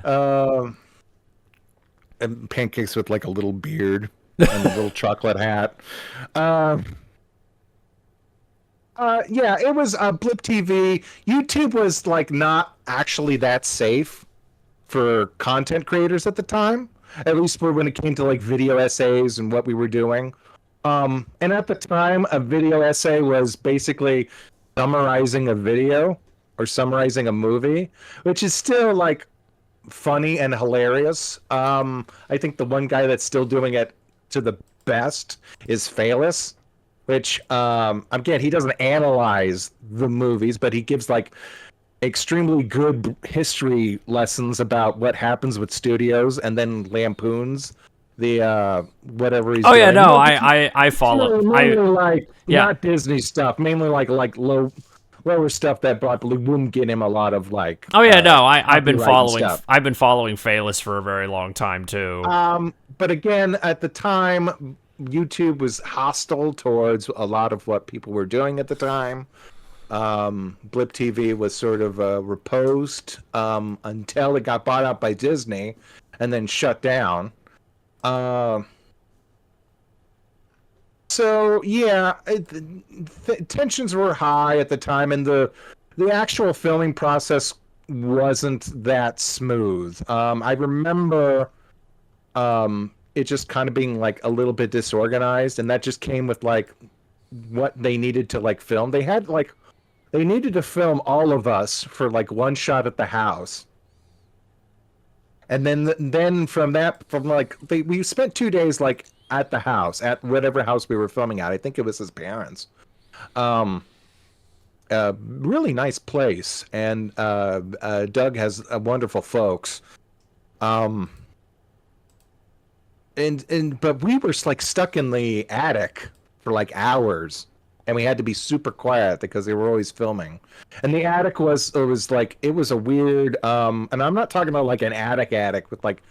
And pancakes with like a little beard and a little chocolate hat. Yeah, it was Blip TV. YouTube was like not actually that safe for content creators at the time, at least for when it came to like video essays and what we were doing. And at the time, a video essay was basically summarizing a video or summarizing a movie, which is still like funny and hilarious. I think the one guy that's still doing it to the best is Phalis, which again, he doesn't analyze the movies, but he gives like extremely good history lessons about what happens with studios and then lampoons the whatever he's Oh yeah, doing. no, I follow. Mainly like Yeah. not Disney stuff, mainly like lower stuff that probably wouldn't get him a lot of like Oh yeah, no, I've been copyright and following. stuff. I've been following Phalis for a very long time too. But again, at the time, YouTube was hostile towards a lot of what people were doing at the time. Blip TV was sort of reposed until it got bought out by Disney and then shut down. So yeah, tensions were high at the time, and the actual filming process wasn't that smooth. I remember it just kind of being like a little bit disorganized, and that just came with like what they needed to like film. They needed to film all of us for like one shot at the house. And then we spent 2 days like at the house, at whatever house we were filming at. I think it was his parents. Um really nice place, and Doug has wonderful folks. Um and but we were like stuck in the attic for like hours, and we had to be super quiet because they were always filming. And the attic was a weird and I'm not talking about like an attic with like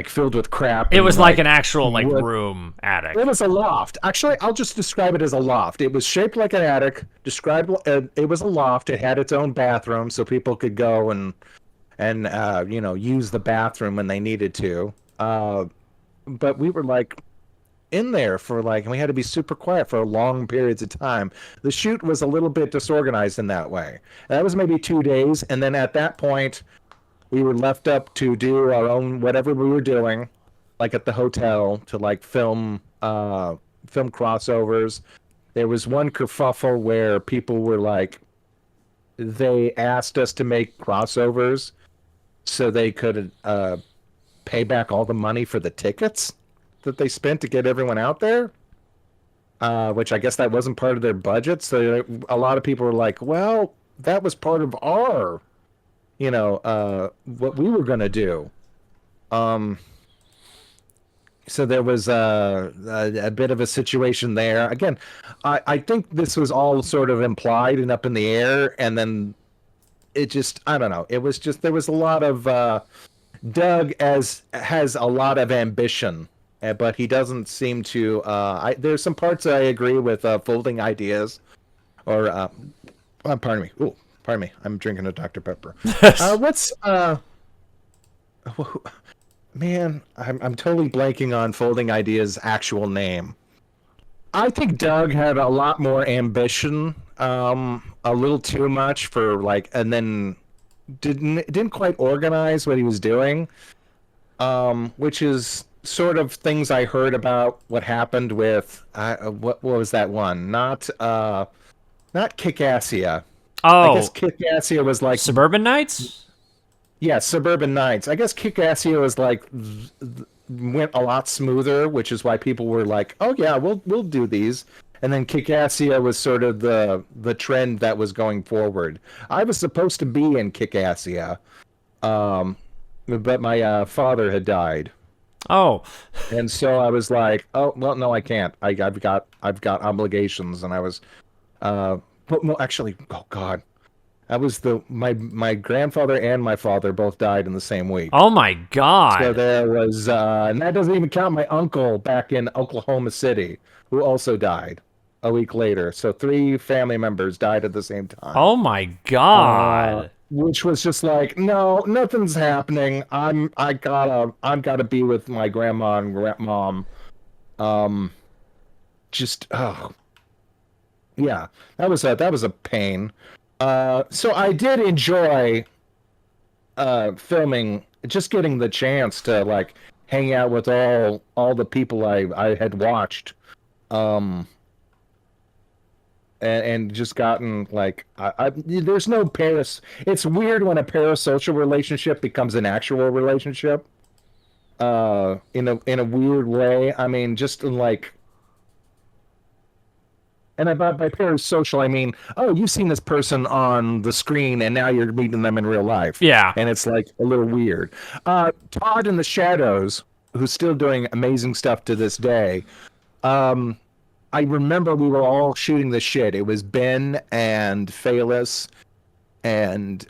filled with crap. It was like an like actual like wood. room attic. It was a loft. Actually, I'll just describe it as a loft. It was shaped like an attic. It was a loft. It had its own bathroom, so people could go and use the bathroom when they needed to. But we were like in there for like, and we had to be super quiet for long periods of time. The shoot was a little bit disorganized in that way. And that was maybe 2 days, and then at that point, we were left up to do our own whatever we were doing, like at the hotel to like film crossovers. There was one kerfuffle where people were like, they asked us to make crossovers so they could pay back all the money for the tickets that they spent to get everyone out there, which I guess that wasn't part of their budget. So a lot of people were like, well, that was part of our, what we were going to do. So there was a bit of a situation there. Again, I think this was all sort of implied and up in the air, and then it just, I don't know. It was just, there was a lot of Doug has a lot of ambition, but he doesn't seem to. There's some parts I agree with, folding ideas, or pardon me. Ooh, pardon me. I'm drinking a Dr. Pepper. What's man? I'm totally blanking on folding ideas' actual name. I think Doug had a lot more ambition, a little too much for like, and then didn't quite organize what he was doing, which is sort of things I heard about what happened with what was that one? Not Kickassia. I guess Oh, Kickassia was like Suburban Nights. yeah, Suburban Nights. I guess Kickassia was like went a lot smoother, which is why people were like, "Oh yeah, we'll do these." And then Kickassia was sort of the trend that was going forward. I was supposed to be in Kickassia, but my father had died, Oh, and so I was like, "Oh well, no, I can't. I've got obligations." And I was, well, actually, oh God, that was my grandfather and my father both died in the same week. oh my So God. there was, and that doesn't even count my uncle back in Oklahoma City, who also died a week later. So 3 family members died at the same time. Oh my God. Which was just like, no, nothing's happening. I've gotta be with my grandma and grandmom. Um, just, oh, yeah, that was a pain. So I did enjoy filming, just getting the chance to like hang out with all the people I had watched, um, and just gotten like there's no It's weird when a parasocial relationship becomes an actual relationship. In a weird way. I mean, just in like, and by parasocial, I mean, oh, you've seen this person on the screen, and now you're meeting them in real life. Yeah. And it's like a little weird. Todd in the Shadows, who's still doing amazing stuff to this day. I remember we were all shooting the shit. It was Ben and Phalis and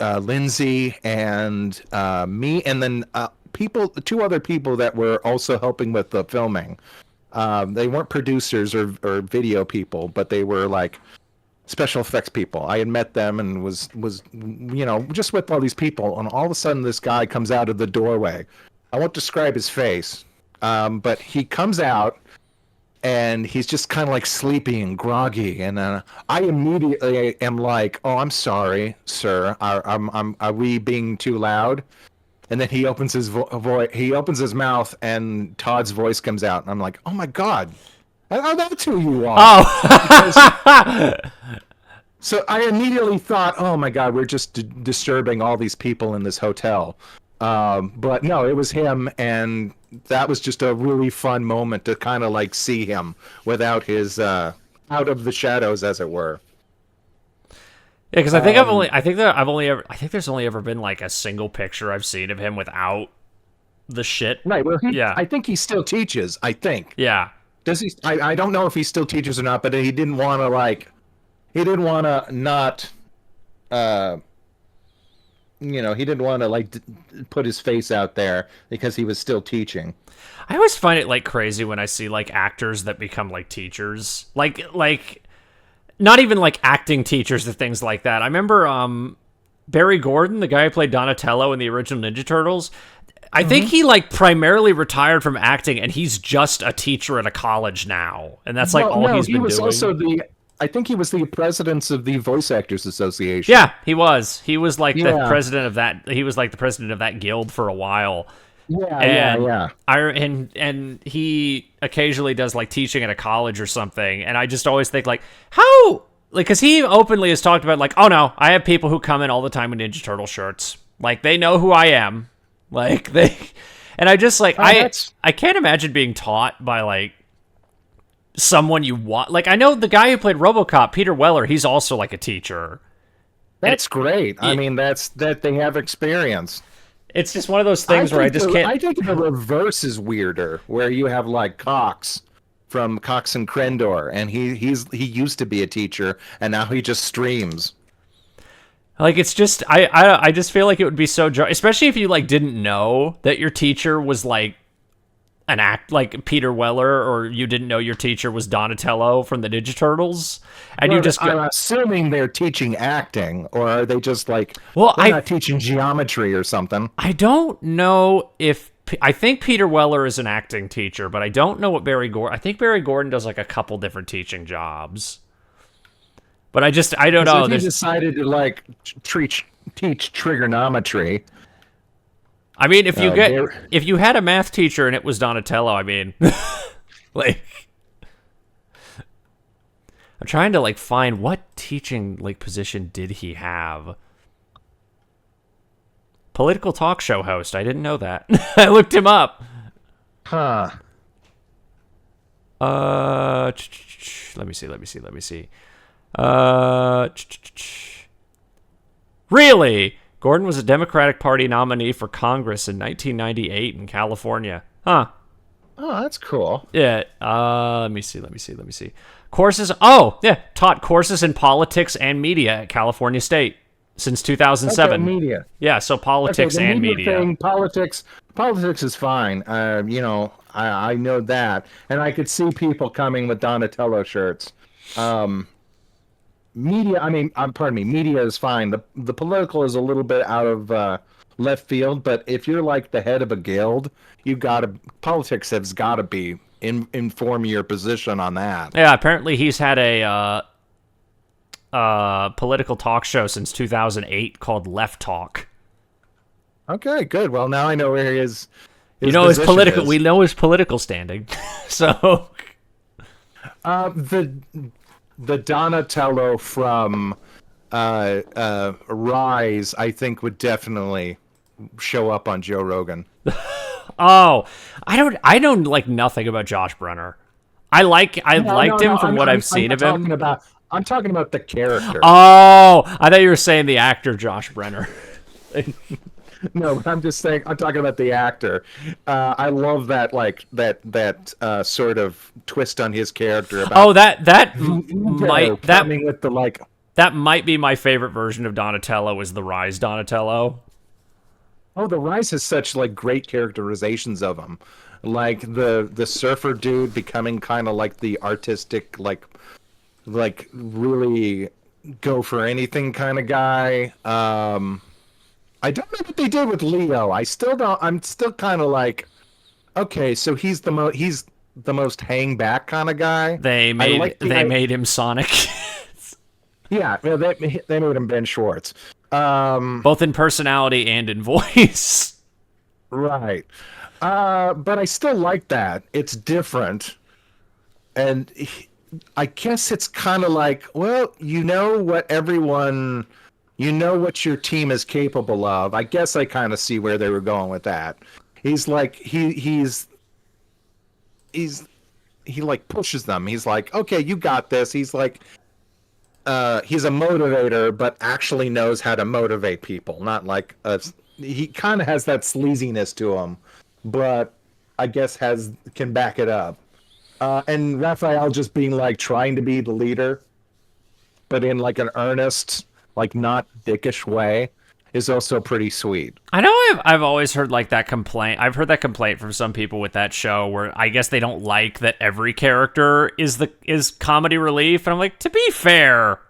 Lindsay and me, and then two other people that were also helping with the filming. They weren't producers or video people, but they were like special effects people. I had met them and was just with all these people, and all of a sudden this guy comes out of the doorway. I won't describe his face, but he comes out and he's just kind of like sleepy and groggy, and I immediately am like, "Oh, I'm sorry, sir. Are we being too loud?" And then he opens his he opens his mouth, and Todd's voice comes out, and I'm like, "Oh my god, that's who you are!" Oh, so I immediately thought, "Oh my god, we're just disturbing all these people in this hotel." But no, it was him, and that was just a really fun moment to kind of like see him without his out of the shadows, as it were. yeah, because I think there's only ever been like a single picture I've seen of him without the shit. Right. Well, yeah, I think he still teaches. I think. yeah. Does he? I don't know if he still teaches or not, but he didn't want to like. He didn't want to not. He didn't want to like put his face out there because he was still teaching. I always find it like crazy when I see like actors that become like teachers, like not even like acting teachers or things like that. I remember Barry Gordon, the guy who played Donatello in the original Ninja Turtles. I think he like primarily retired from acting, and he's just a teacher at a college now, and that's like all he's been doing. Also I think he was the president of the Voice Actors Association. Yeah, he was. He was like the president of that. He was like the president of that guild for a while. Yeah. And he occasionally does like teaching at a college or something, and I just always think like, how, like, because he openly has talked about like, oh no, I have people who come in all the time in Ninja Turtle shirts, like they know who I am, like they, and I just like I can't imagine being taught by like someone you want. Like, I know the guy who played RoboCop, Peter Weller, he's also like a teacher. That's great. I mean, that they have experience. It's just one of those things where I just can't. I think the reverse is weirder, where you have like Cox from Cox and Crendor, and he used to be a teacher, and now he just streams. Like, it's just I just feel like it would be so especially if you like didn't know that your teacher was like an act like Peter Weller, or you didn't know your teacher was Donatello from the Ninja Turtles, and you just I'm assuming they're teaching acting, or are they just like, well, they're not teaching geometry or something? I don't know if I think Peter Weller is an acting teacher, but I don't know what Barry Gordon. I think Barry Gordon does like a couple different teaching jobs, but I don't know. If he decided to like teach trigonometry. I mean, if you had a math teacher and it was Donatello, I mean, like, I'm trying to like find what teaching like position did he have. Political talk show host. I didn't know that. I looked him up. Huh. Let me see. Really? Gordon was a Democratic Party nominee for Congress in 1998 in California. Huh. Oh, that's cool. Yeah. Let me see. Courses. Oh, yeah. Taught courses in politics and media at California State since 2007. Okay, media. Yeah, so politics and media. Thing, politics is fine. I know that. And I could see people coming with Donatello shirts. Media, media is fine. The political is a little bit out of left field, but if you're like the head of a guild, politics has got to be inform your position on that. Yeah, apparently he's had a political talk show since 2008 called Left Talk. Okay, good. Well, now I know where his You know his position political. is. We know his political standing. So The Donatello from Rise, I think, would definitely show up on Joe Rogan. oh, I don't like nothing about Josh Brenner. I No, liked no, him no. from what I've seen not of him. talking about. I'm talking about the character. Oh, I thought you were saying the actor Josh Brenner. No, I'm just saying. I'm talking about the actor. I love that, like that sort of twist on his character Oh, about that Ego might coming with the like. that might be my favorite version of Donatello is the Rise Donatello. Oh, the Rise has such like great characterizations of him, like the surfer dude becoming kind of like the artistic, like really go for anything kind of guy. I don't know what they did with Leo. I still don't. I'm still kind of like, okay, so he's the most hang back kind of guy. I like They made him Sonic. yeah, yeah, they made him Ben Schwartz. Both in personality and in voice. Right. But I still like that. It's different. And I guess it's kind of like, well, you know what your team is capable of. I guess I kind of see where they were going with that. He's like he like pushes them. He's like, okay, you got this. He's like he's a motivator, but actually knows how to motivate people. Not like he kind of has that sleaziness to him, but I guess can back it up. And Raphael just being like trying to be the leader, but in like an earnest, like not dickish way, is also pretty sweet. I know I've always heard like that complaint. I've heard that complaint from some people with that show where I guess they don't like that every character is comedy relief. And I'm like, to be fair,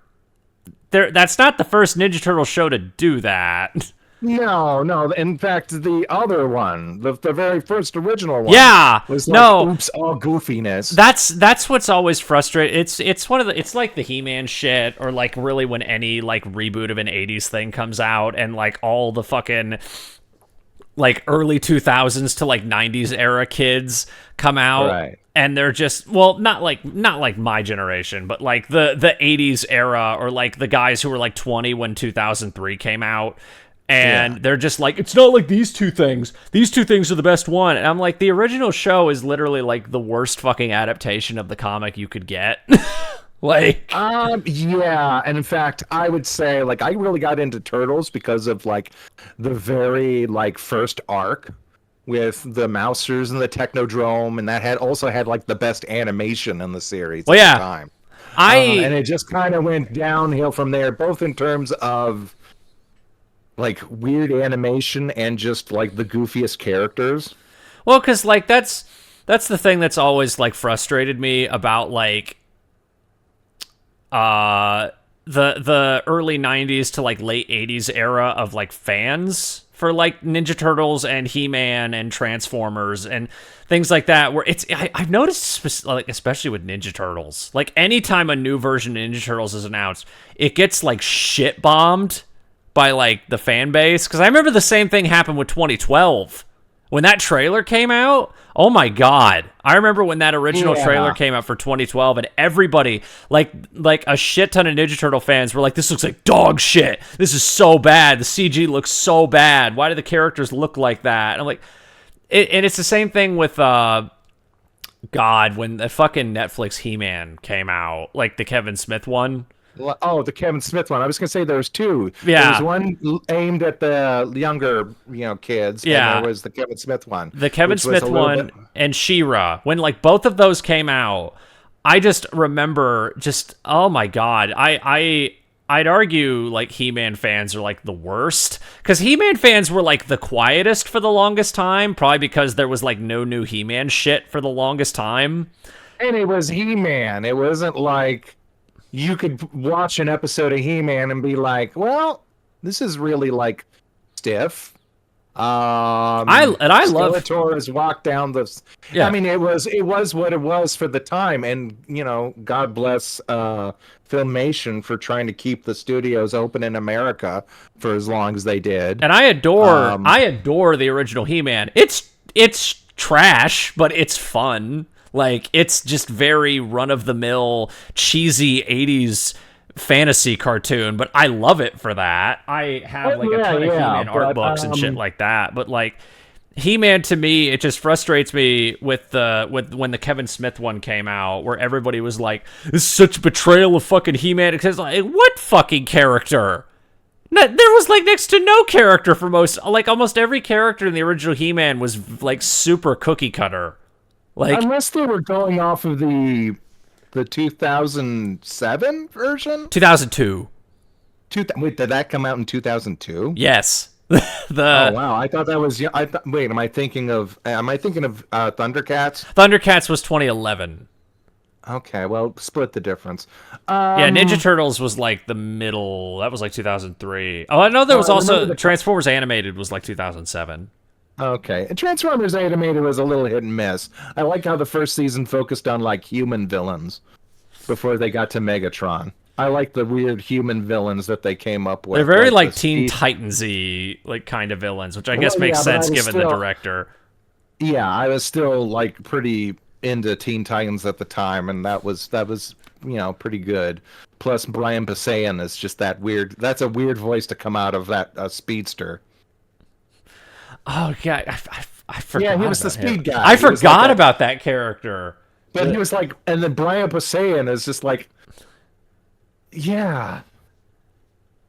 that's not the first Ninja Turtle show to do that. No, no. In fact, the other one, the very first original one, Yeah, was like, no, oops, all goofiness. that's what's always frustrating. It's one of the it's like the He-Man shit, or like really when any like reboot of an '80s thing comes out, and like all the fucking like early 2000s to like 90s era kids come out. Right. And they're just, well, not like my generation, but like the 80s era, or like the guys who were like 20 when 2003 came out. And they're just like, it's not like these two things. These two things are the best one. And I'm like, the original show is literally like the worst fucking adaptation of the comic you could get. Like, yeah, and in fact, I would say like I really got into Turtles because of like the very like first arc with the Mousers and the Technodrome, and that also had like the best animation in the series well, at yeah, the time. I And it just kind of went downhill from there, both in terms of like weird animation and just like the goofiest characters. well, because like that's the thing that's always like frustrated me about like the early 90s to like late 80s era of like fans for like Ninja Turtles and He-Man and Transformers and things like that, where I've noticed like especially with Ninja Turtles, like anytime a new version of Ninja Turtles is announced, it gets like shit bombed by like the fan base. Because I remember the same thing happened with 2012 when that trailer came out. Oh my god, I remember when that original trailer came out for 2012, and everybody like a shit ton of Ninja Turtle fans were like, this looks like dog shit, this is so bad, the CG looks so bad, why do the characters look like that? And I'm like, and it's the same thing with God, when the fucking Netflix He-Man came out, like the Kevin Smith one. Oh, the Kevin Smith one. I was gonna say there's two. Yeah. There was one aimed at the younger, kids. Yeah. And there was the Kevin Smith one. The Kevin Smith one and She-Ra. When like both of those came out, I just remember just, oh my god. I'd argue like He-Man fans are like the worst, because He-Man fans were like the quietest for the longest time, probably because there was like no new He-Man shit for the longest time. And it was He-Man. It wasn't like you could watch an episode of He-Man and be like, well, this is really like stiff. I love Skeletor has walked down the. Yeah. I mean, it was what it was for the time, and God bless Filmation for trying to keep the studios open in America for as long as they did. And I adore the original He-Man. It's trash, but it's fun. Like, it's just very run-of-the-mill, cheesy 80s fantasy cartoon, but I love it for that. I have like a ton of He-Man art books and shit like that. But like He-Man, to me, it just frustrates me with when the Kevin Smith one came out, where everybody was like, "This is such betrayal of fucking He-Man." Because like, what fucking character? There was like next to no character for almost every character in the original He-Man was like super cookie cutter. Like, unless they were going off of the 2007 version? 2002. Wait, did that come out in 2002? Yes. Oh wow, I thought that was. Wait, am I thinking of Thundercats? Thundercats was 2011. Okay, well, split the difference. Yeah, Ninja Turtles was like the middle. That was like 2003. Oh, I know there was also Transformers Animated was like 2007. Okay, and Transformers Animated was a little hit and miss. I like how the first season focused on like human villains before they got to Megatron. I like the weird human villains that they came up with. They're very like Teen Titans-y like kind of villains, which I guess makes sense given the director. Yeah, I was still like pretty into Teen Titans at the time, and that was pretty good. Plus, Brian Posehn is just that weird. That's a weird voice to come out of that speedster. Oh yeah, I forgot. Yeah, he was the speed guy. I forgot about that character. But he was like, and then Brian Posehn is just like, yeah.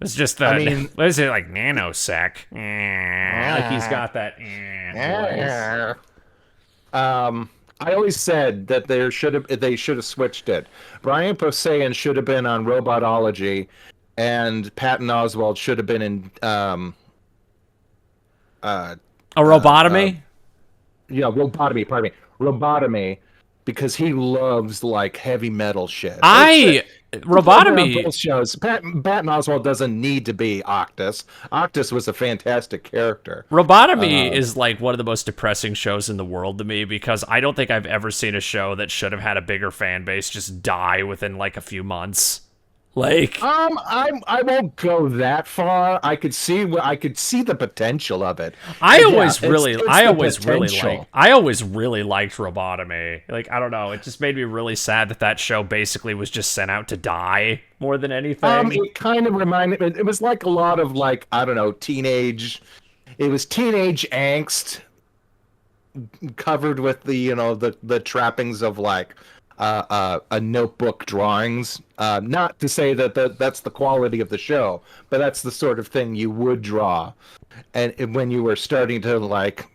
It's just what is it, like nanosec? Like he's got that voice. I always said that they should have switched it. Brian Posehn should have been on Robotology, and Patton Oswalt should have been in a Robotomy? Robotomy, pardon me. Robotomy, because he loves like heavy metal shit. Robotomy. Both shows. Patton Oswalt doesn't need to be Octus. Octus was a fantastic character. Robotomy is like one of the most depressing shows in the world to me, because I don't think I've ever seen a show that should have had a bigger fan base just die within like a few months. Like, I won't go that far. I could see the potential of it. I always really liked Robotomy. Like, I don't know, it just made me really sad that show basically was just sent out to die more than anything. It kind of reminded me. It was like a lot of like, I don't know, teenage angst covered with the trappings of like a notebook drawings. Not to say that that's the quality of the show, but that's the sort of thing you would draw, and when you were starting to like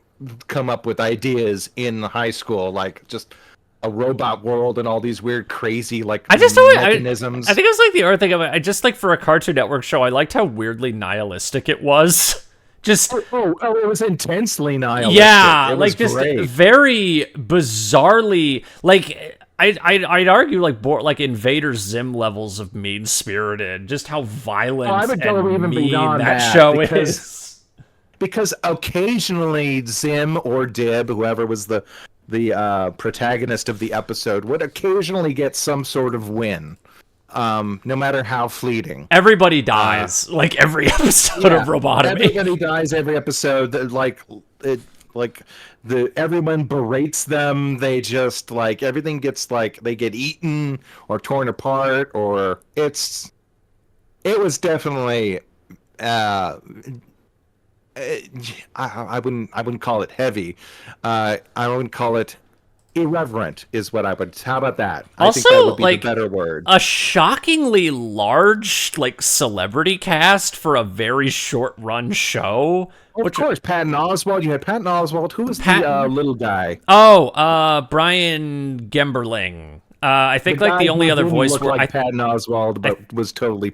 come up with ideas in high school, like just a robot world and all these weird, crazy like mechanisms. I think it was like the other thing of it. I just like, for a Cartoon Network show, I liked how weirdly nihilistic it was. Just it was intensely nihilistic. Yeah, like just great. Very bizarrely like. I'd argue like Invader Zim levels of mean spirited. Just how violent and mean that show is. Because occasionally Zim or Dib, whoever was the protagonist of the episode, would occasionally get some sort of win. No matter how fleeting. Everybody dies, like every episode of Robotomy. Everybody dies every episode. Everyone berates them. They just like everything gets like they get eaten or torn apart, or it was definitely I wouldn't call it heavy. I wouldn't call it irreverent is what I would. How about that? Also, I think that would be the better word. A shockingly large like celebrity cast for a very short run show. Of course, Patton Oswalt. You had Patton Oswalt. Who was the little guy? Oh, Brian Gemberling. I think like the only other voice looked like Patton Oswalt, but was totally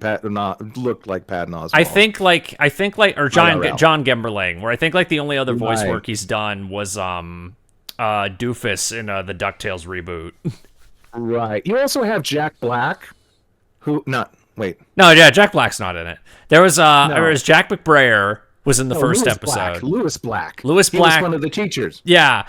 looked like Patton Oswalt. I think like John Gemberling, where I think like the only other voice work he's done was Doofus in the DuckTales reboot. Right. You also have Jack Black, Jack Black's not in it. There was Jack McBrayer was in the first episode. Lewis Black. Lewis He Black. was one of the teachers. Yeah.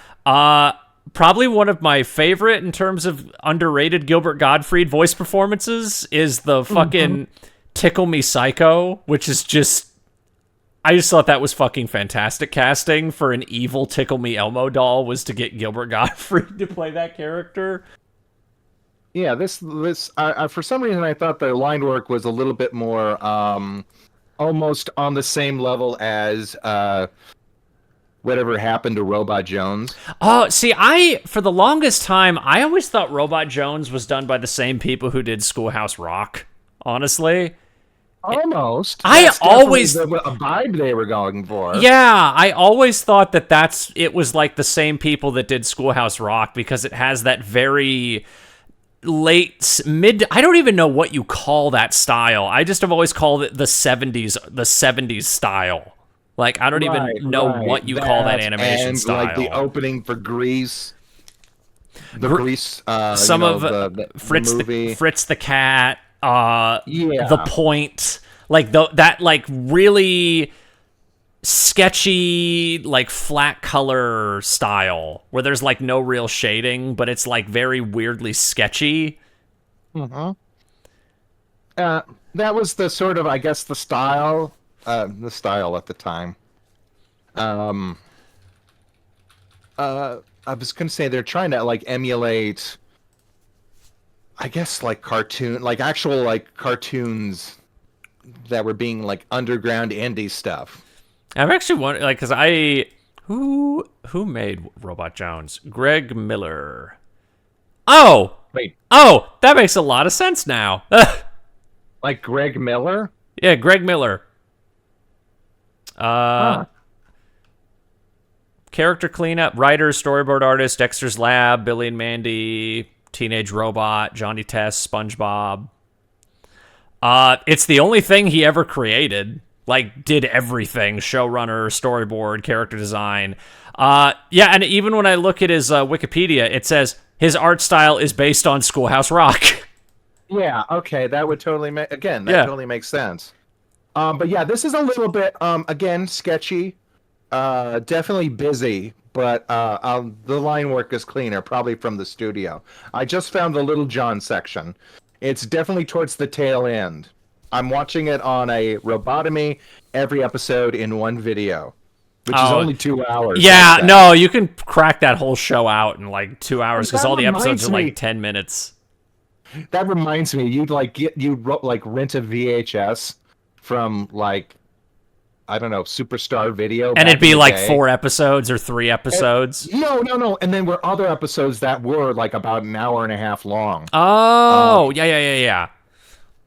Probably one of my favorite in terms of underrated Gilbert Gottfried voice performances is the fucking Tickle Me Psycho, which is just... I just thought that was fucking fantastic casting for an evil Tickle Me Elmo doll, was to get Gilbert Gottfried to play that character. Yeah, this for some reason I thought the line work was a little bit more almost on the same level as whatever happened to Robot Jones. Oh, see, for the longest time, I always thought Robot Jones was done by the same people who did Schoolhouse Rock, honestly. Almost. That's always a vibe they were going for. Yeah, I always thought it was like the same people that did Schoolhouse Rock, because it has that very mid, I don't even know what you call that style. I just have always called it the 70s style. Like, I don't even know what you call that animation and style. Like the opening for Grease. Grease, some of the Fritz movie. Fritz the Cat, The Point, like that like really sketchy, like flat color style where there's like no real shading, but it's like very weirdly sketchy. That was the sort of, I guess, the style at the time. I was gonna say they're trying to like emulate, I guess, like actual like cartoons that were being like underground indie stuff. I'm actually wondering, like, because who made Robot Jones? Greg Miller. Oh, wait. Oh, that makes a lot of sense now. Like Greg Miller? Yeah, Greg Miller. Character cleanup, writer, storyboard artist, Dexter's Lab, Billy and Mandy, Teenage Robot, Johnny Test, SpongeBob. It's the only thing he ever created. Like, did everything. Showrunner, storyboard, character design. Yeah, and even when I look at his Wikipedia, it says his art style is based on Schoolhouse Rock. Yeah, okay, that would totally totally makes sense. But yeah, this is a little bit, again, sketchy. Definitely busy, but the line work is cleaner, probably from the studio. I just found the Little John section. It's definitely towards the tail end. I'm watching it on a Robotomy, every episode in one video, which is only 2 hours. Yeah, no, you can crack that whole show out in like 2 hours because all the episodes are like 10 minutes. That reminds me, you'd rent a VHS from like, I don't know, Superstar Video. And it'd be like 4 episodes or 3 episodes. No. And then were other episodes that were like about an hour and a half long. Oh, yeah.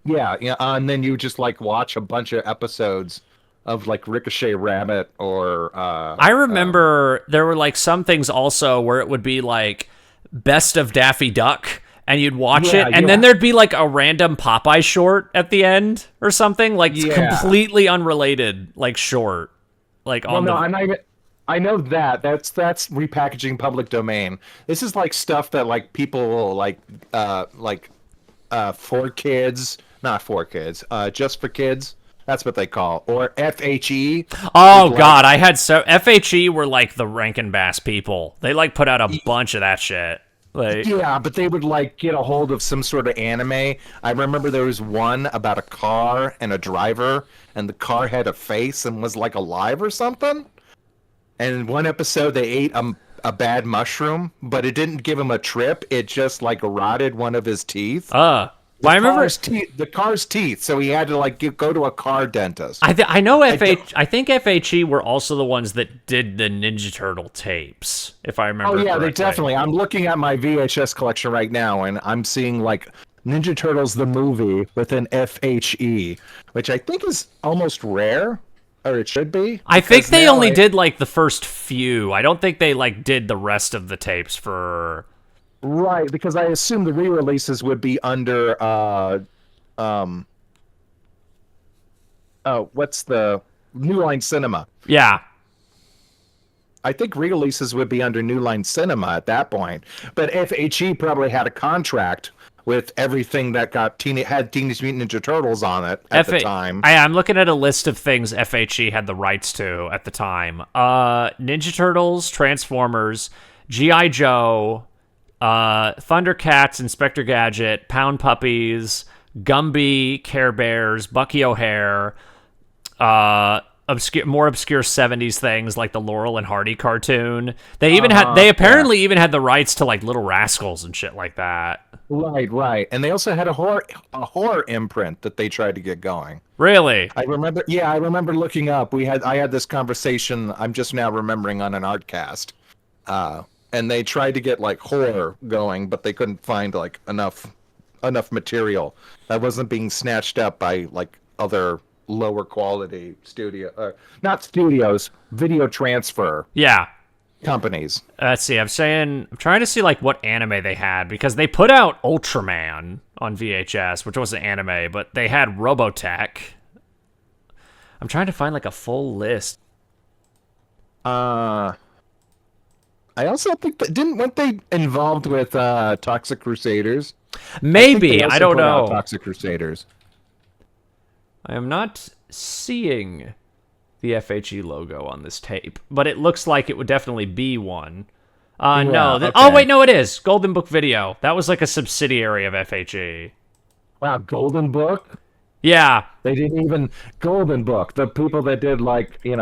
Yeah, and then you just like watch a bunch of episodes of like Ricochet Rabbit or... I remember there were like some things also where it would be like Best of Daffy Duck, and you'd watch it, and then there'd be like a random Popeye short at the end or something, like completely unrelated, like short. Like I know that's repackaging public domain. This is like stuff that like people like for kids, not for kids, just for kids. That's what they call, or FHE. Oh God, I had FHE were like the Rankin Bass people. They like put out a bunch of that shit. Like, yeah, but they would like get a hold of some sort of anime. I remember there was one about a car and a driver, and the car had a face and was like alive or something. And in one episode, they ate a bad mushroom, but it didn't give him a trip. It just like rotted one of his teeth. I remember the car's teeth, so he had to like go to a car dentist. I know I think FHE were also the ones that did the Ninja Turtle tapes, if I remember. Oh yeah, correctly. they definitely. I'm looking at my VHS collection right now, and I'm seeing like Ninja Turtles the movie with an FHE, which I think is almost rare, or it should be. I think they only did like the first few. I don't think they like did the rest of the tapes for. Right, because I assume the re-releases would be under what's the New Line Cinema? Yeah. I think re-releases would be under New Line Cinema at that point. But FHE probably had a contract with everything that had Teenage Mutant Ninja Turtles on it at the time. I'm looking at a list of things FHE had the rights to at the time. Ninja Turtles, Transformers, G.I. Joe, Thundercats, Inspector Gadget, Pound Puppies, Gumby, Care Bears, Bucky O'Hare, more obscure 70s things like the Laurel and Hardy cartoon. They apparently even had the rights to like Little Rascals and shit like that. Right. And they also had a horror imprint that they tried to get going. Really? I remember looking up. I had this conversation, I'm just now remembering, on an Artcast. And they tried to get like horror going, but they couldn't find like enough material that wasn't being snatched up by like other lower quality video transfer companies. Let's see. I'm trying to see like what anime they had, because they put out Ultraman on VHS, which wasn't anime, but they had Robotech. I'm trying to find like a full list. I also think weren't they involved with Toxic Crusaders? Maybe, I don't know. Toxic Crusaders. I am not seeing the FHE logo on this tape, but it looks like it would definitely be one. No. Okay. Oh, wait, no, it is. Golden Book Video. That was like a subsidiary of FHE. Wow, Golden Book? Yeah. They didn't even... Golden Book. The people that did, like, they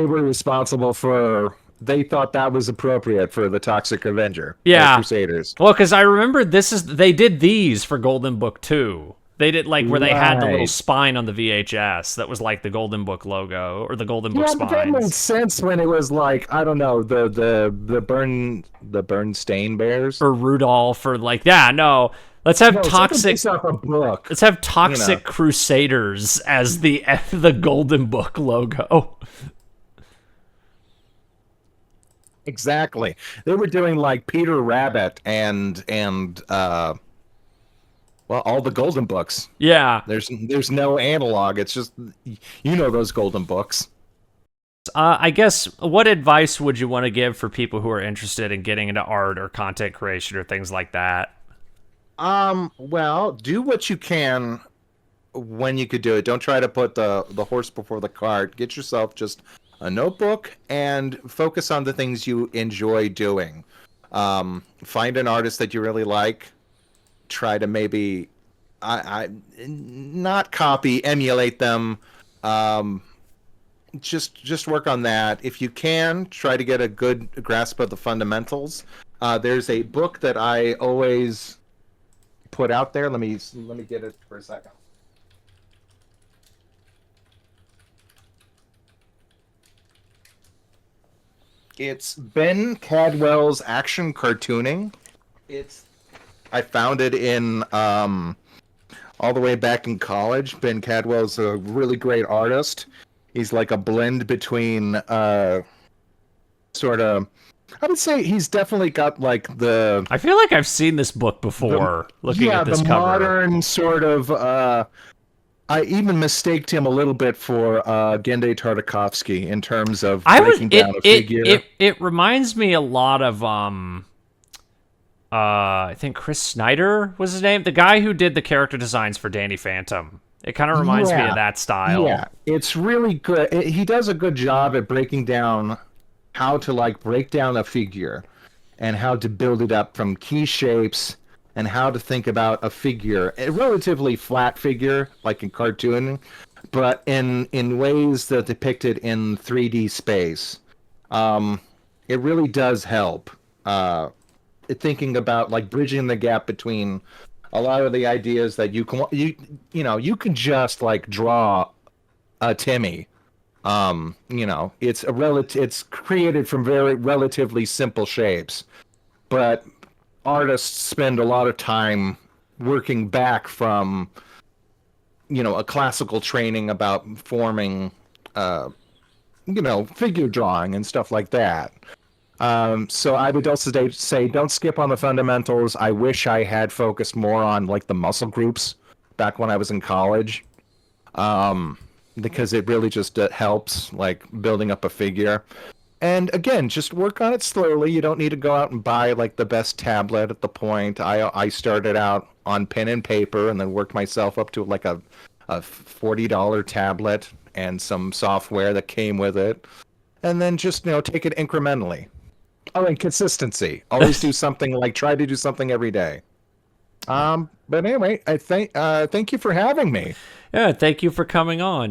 were responsible for... They thought that was appropriate for the Toxic Avenger. Yeah. Crusaders. Well, because I remember they did these for Golden Book 2. They did like where they had the little spine on the VHS that was like the Golden Book logo or the Golden Book spines. That made sense when it was like, I don't know, the Bernstein Bears or Rudolph or like let's have Let's have Toxic Crusaders as the Golden Book logo. Exactly. They were doing like Peter Rabbit and all the Golden Books. Yeah. There's no analog. It's just those Golden Books. I guess what advice would you want to give for people who are interested in getting into art or content creation or things like that? Well, do what you can when you could do it. Don't try to put the horse before the cart. Get yourself just a notebook and focus on the things you enjoy doing. Find an artist that you really like. Try to maybe not copy, emulate them. Just work on that. If you can, try to get a good grasp of the fundamentals. There's a book that I always put out there. Let me get it for a second. It's Ben Cadwell's Action Cartooning. I found it in all the way back in college. Ben Cadwell's a really great artist. He's like a blend between sort of... I would say he's definitely got like the... I feel like I've seen this book before, looking at this cover. Yeah, the modern sort of... I even mistaked him a little bit for Genndy Tartakovsky in terms of breaking down a figure. It reminds me a lot of... I think Chris Snyder was his name. The guy who did the character designs for Danny Phantom. It kind of reminds me of that style. Yeah, it's really good. He does a good job at breaking down how to like break down a figure and how to build it up from key shapes and how to think about a figure, a relatively flat figure, like in cartooning, but in ways that depict it in 3D space. It really does help. Thinking about like bridging the gap between a lot of the ideas that you can just like draw a Timmy. It's created from very relatively simple shapes, but artists spend a lot of time working back from a classical training about forming figure drawing and stuff like that. So I would also say don't skip on the fundamentals. I wish I had focused more on like the muscle groups back when I was in college, because it really just helps like building up a figure. And again, just work on it slowly. You don't need to go out and buy like the best tablet at the point. I started out on pen and paper and then worked myself up to like a $40 tablet and some software that came with it. And then just, take it incrementally. Oh, and consistency. Always do something try to do something every day. But anyway, thank you for having me. Yeah, thank you for coming on.